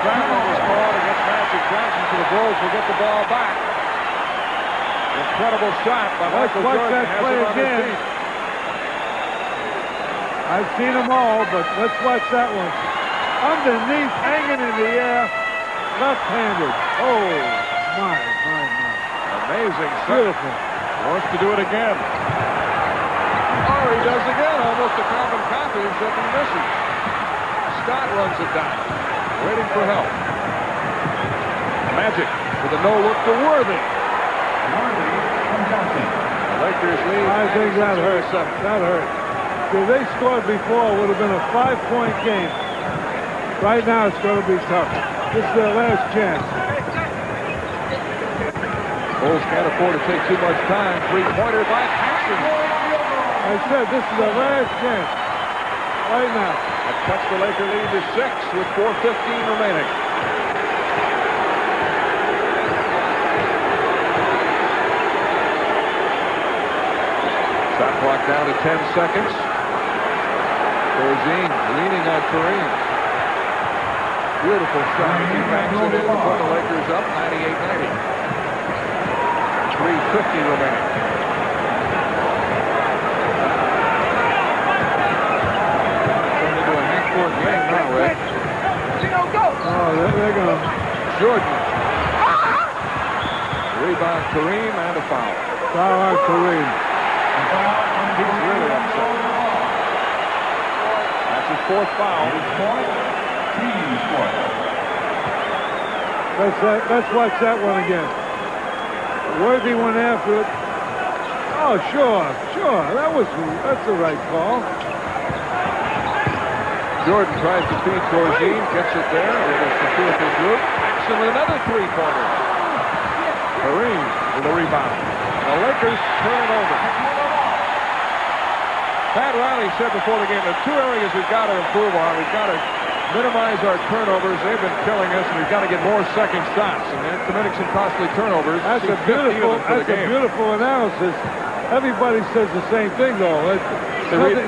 Traveling was called against Magic Johnson, so the Bulls will get the ball back. Incredible shot by Michael Watch Jordan. that play again. I've seen them all, but let's watch that one. Underneath, hanging in the air, left-handed. Oh, my. Amazing shot. Beautiful. Wants to do it again. Oh, he does again. Almost a carbon copy, except he misses. Scott runs it down, waiting for help. Magic with a no-look to Worthy. Lakers lead. I think that hurt. That hurt. If they scored before, it would have been a 5-point game. Right now, it's going to be tough. This is their last chance. Bulls can't afford to take too much time. 3-pointer by Paxson. I said this is their last chance. Right now. That cuts the Laker lead to 6 with 4:15 remaining. Shot clock down to 10 seconds. Rosine leaning on Kareem. Beautiful shot. He backs it in to put the Lakers up 98-90. 3:50 remaining. Turned into a half-court game now, Red. Oh, they're going to... Jordan. Rebound Kareem and a foul. Foul on Kareem. He's really upset. That's his 4th foul. Let's watch that one again. Worthy went after it. Oh, sure. That's the right call. Jordan tries to feed Corzine, gets it there with a circuitous loop. Paxson with another 3-pointer. Kareem with a rebound. The Lakers turn it over. Pat Riley said before the game, there are 2 areas we've got to improve on. We've got to minimize our turnovers. They've been killing us, and we've got to get more second shots. And they're committing some costly turnovers. That's a beautiful analysis. Everybody says the same thing, though.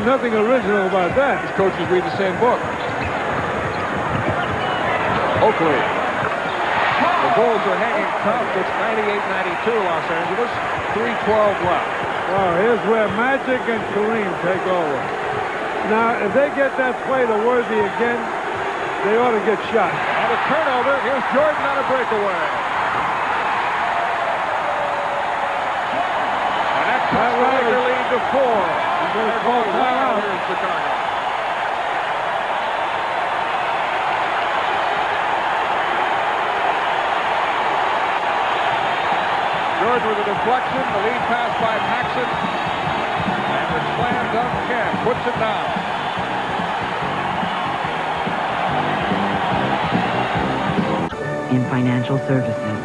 Nothing original about that. These coaches read the same book. Oakley. The Bulls are hanging tough. It's 98-92 Los Angeles. 3:12 left. Wow, here's where Magic and Kareem take over. Now, if they get that play to Worthy again, they ought to get shot. And a turnover. Here's Jordan on a breakaway. to 4. He's going to call timeout here in Chicago. Jordan with a deflection, the lead pass by Paxson, and the slam dunk Ken puts it down. In financial services.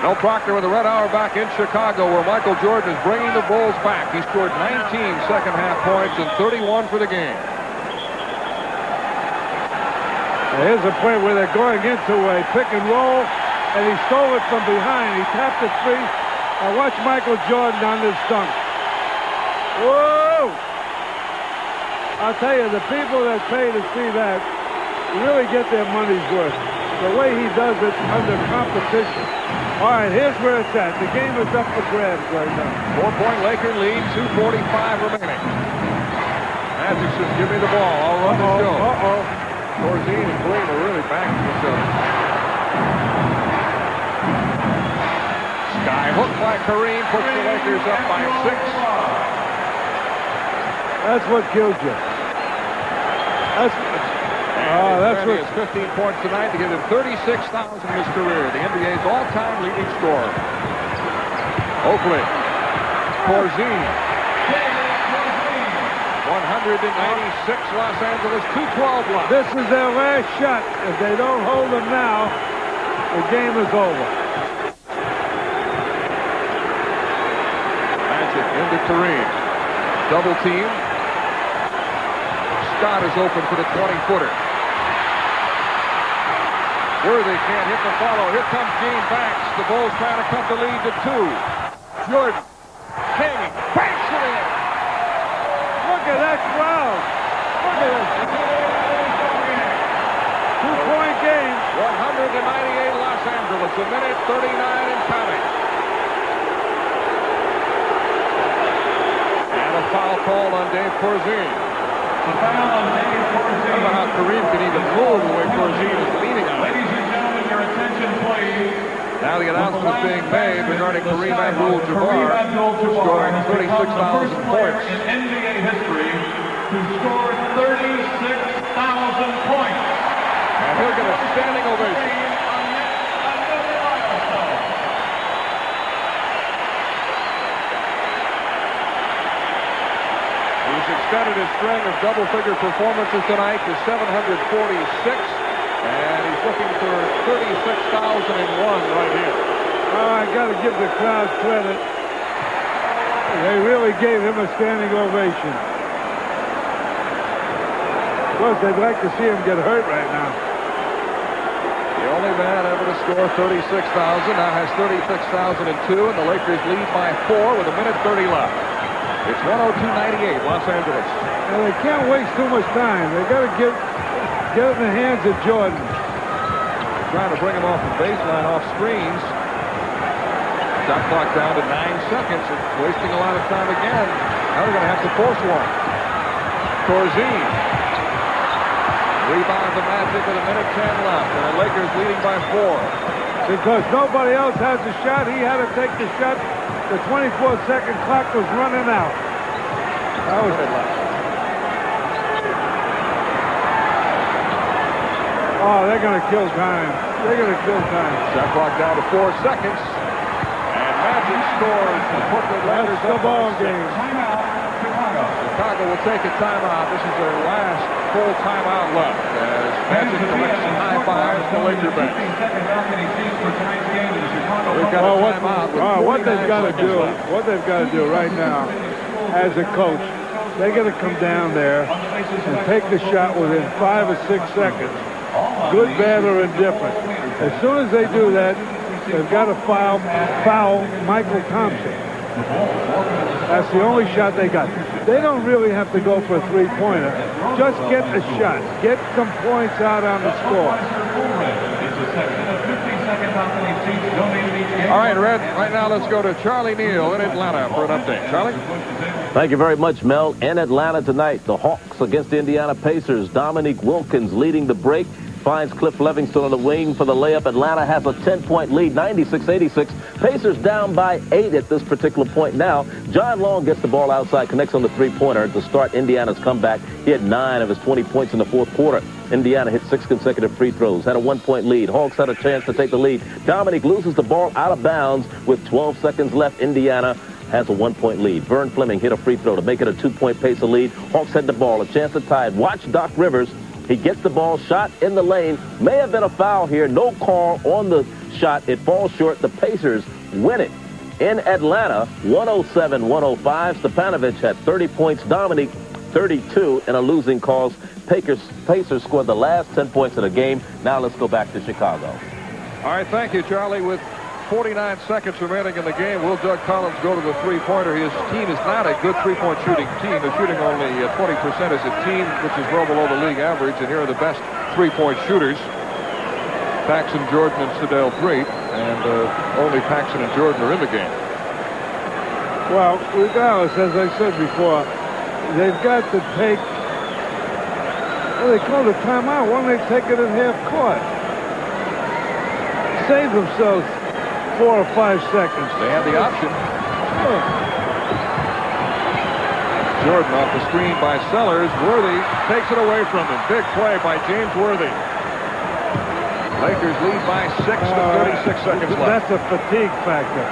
Mel Proctor with the Red Hour back in Chicago, where Michael Jordan is bringing the Bulls back. He scored 19 second-half points and 31 for the game. Here's a play where they're going into a pick and roll, and he stole it from behind. He tapped it free. Now watch Michael Jordan on this dunk. Whoa! I'll tell you, the people that pay to see that really get their money's worth. The way he does it under competition. All right, here's where it's at. The game is up for grabs right now. 4-point Laker lead, 2:45 remaining. Magic says, give me the ball. I'll run the show. Corzine and Green are really backing each other. Sky hook by Kareem puts the Lakers up by 6. That's what killed you. That's what. He has 15 points tonight to give him 36,000 in his career. The NBA's all-time leading scorer. Oakley. Corzine. 196 Los Angeles, 212 left. This is their last shot. If they don't hold them now, the game is over. Magic into Kareem. Double team. Scott is open for the 20-footer. Worthy can't hit the follow. Here comes Gene Banks. The Bulls trying to cut the lead to 2. Jordan. King. Banks it in. Look at that crowd. Look at it. 2-point game. 198 Los Angeles. A minute 39 and counting. And a foul call on Dave Corzine. The foul on Dave Corzine. I don't know how Kareem can even move the way Corzine is leaning on it. Ladies and gentlemen, your attention, please. Now the announcement is being made regarding Kareem Abdul-Jabbar, scoring 36,000 points. In NBA history to score 36,000 points. And he'll get a standing ovation. He's extended his string of double-figure performances tonight to 746. And he's looking for 36,001 right here. Oh, I got to give the crowd credit. They really gave him a standing ovation. Of course, they'd like to see him get hurt right now. The only man ever to score 36,000 now has 36,002, and the Lakers lead by 4 with a minute 30 left. It's 102-98, Los Angeles. And they can't waste too much time. They got to get it in the hands of Jordan. Trying to bring him off the baseline, off screens. Shot clock down to 9 seconds. It's wasting a lot of time again. Now they're going to have to force one. Corzine. Rebound the Magic with a minute 10 left. And the Lakers leading by 4. Because nobody else has a shot, he had to take the shot. The 24-second clock was running out. That was it. Oh, they're going to kill time. They're going to kill time. Shot clock down to 4 seconds. And Magic scores to put the Lakers That's the up ball by 6. game. Chicago will take a timeout. This is their last full timeout left as Magic collects some high fives to Laker bench. We've got a timeout. What they've got to do right now as a coach, they got to come down there and take the shot within 5 or 6 seconds. Good, bad, or indifferent. As soon as they do that, they've got to foul Michael Thompson. That's the only shot they got. They don't really have to go for a three-pointer. Just get a shot. Get some points out on the score. All right, Red, right now let's go to Charlie Neal in Atlanta for an update. Charlie? Thank you very much, Mel. In Atlanta tonight, the Hawks against the Indiana Pacers. Dominique Wilkins leading the break. finds Cliff Livingston on the wing for the layup. Atlanta has a 10-point lead, 96-86. Pacers down by 8 at this particular point now. John Long gets the ball outside, connects on the three-pointer to start Indiana's comeback. He had 9 of his 20 points in the fourth quarter. Indiana hit 6 consecutive free throws, had a 1-point lead. Hawks had a chance to take the lead. Dominique loses the ball out of bounds with 12 seconds left. Indiana has a 1-point lead. Vern Fleming hit a free throw to make it a 2-point Pacer lead. Hawks had the ball, a chance to tie it. Watch Doc Rivers. He gets the ball, shot in the lane. May have been a foul here. No call on the shot. It falls short. The Pacers win it in Atlanta, 107-105. Stepanovic had 30 points. Dominique, 32 in a losing cause. Pacers scored the last 10 points of the game. Now let's go back to Chicago. All right, thank you, Charlie. With 49 seconds remaining in the game, will Doug Collins go to the three-pointer? His team is not a good three-point shooting team. They're shooting only 20% as a team, which is well below the league average, and here are the best three-point shooters. Paxson, Jordan, and Sedale Threatt, and only Paxson and Jordan are in the game. Well, regardless, as I said before, they've got to take, well, they call the timeout. Why don't they take it in half court? Save themselves 4 or 5 seconds. They have the option. Jordan off the screen by Sellers. Worthy takes it away from him. Big play by James Worthy. Lakers lead by 6 with 36 seconds left. That's a fatigue factor.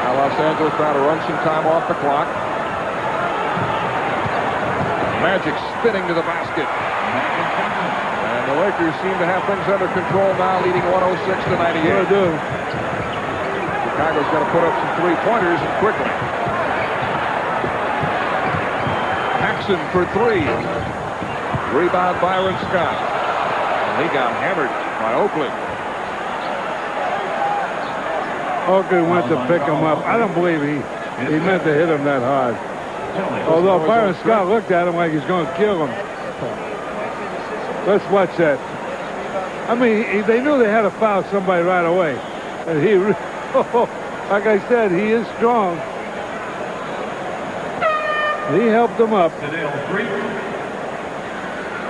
Now Los Angeles trying to run some time off the clock. Magic spinning to the basket. And the Lakers seem to have things under control now, leading 106-98. Sure do. Chicago's got to put up some three-pointers and quickly. Paxson for 3. Rebound Byron Scott. And he got hammered by Oakley. Oakley went to pick him up. I don't believe he meant to hit him that hard. Although Byron Scott looked at him like he's going to kill him. Let's watch that. I mean, they knew they had to foul somebody right away. And he, like I said, he is strong. He helped him up.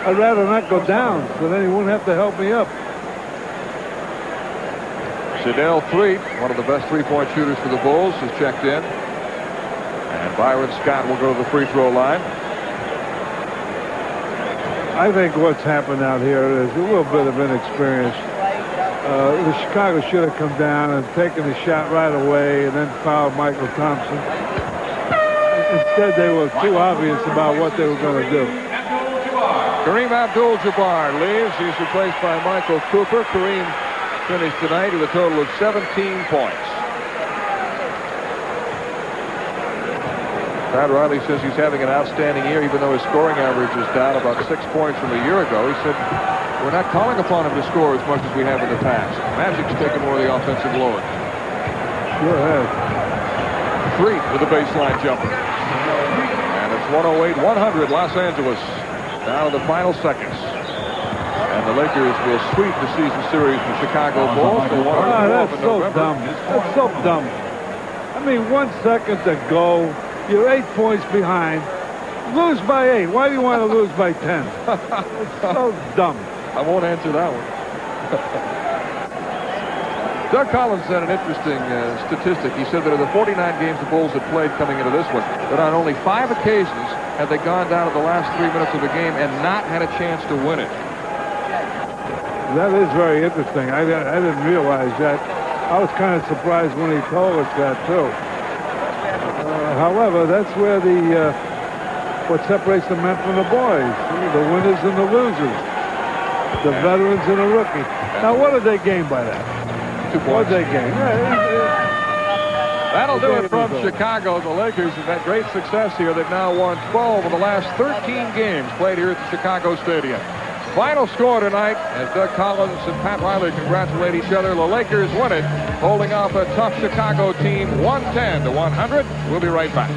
I'd rather not go down, so then he wouldn't have to help me up. Sedale Threatt, one of the best three-point shooters for the Bulls, has checked in. And Byron Scott will go to the free throw line. I think what's happened out here is a little bit of inexperience. The Chicago should have come down and taken the shot right away and then fouled Michael Thompson. Instead, they were too obvious about what they were going to do. Kareem Abdul-Jabbar leaves. He's replaced by Michael Cooper. Kareem finished tonight with a total of 17 points. Pat Riley says he's having an outstanding year, even though his scoring average is down about 6 points from a year ago. He said, we're not calling upon him to score as much as we have in the past. Magic's taking more of the offensive load. Sure has. Threatt with a baseline jumper. And it's 108-100 Los Angeles. Down to the final seconds. And the Lakers will sweep the season series from Chicago Bulls. That's so dumb. That's so dumb. I mean, 1 second to go. You're 8 points behind. Lose by 8. Why do you want to lose by 10? It's so dumb. I won't answer that one. Doug Collins had an interesting statistic. He said that of the 49 games the Bulls had played coming into this one, that on only 5 occasions had they gone down to the last 3 minutes of the game and not had a chance to win it. That is very interesting. I didn't realize that. I was kind of surprised when he told us that, too. However, that's where what separates the men from the boys, the winners and the losers, the veterans and the rookie. Now, what did they gain by that? 2 points. What did they gain? That'll do it from Chicago. The Lakers have had great success here. They've now won 12 of the last 13 games played here at the Chicago Stadium. Final score tonight, as Doug Collins and Pat Riley congratulate each other. The Lakers win it, holding off a tough Chicago team 110-100. We'll be right back.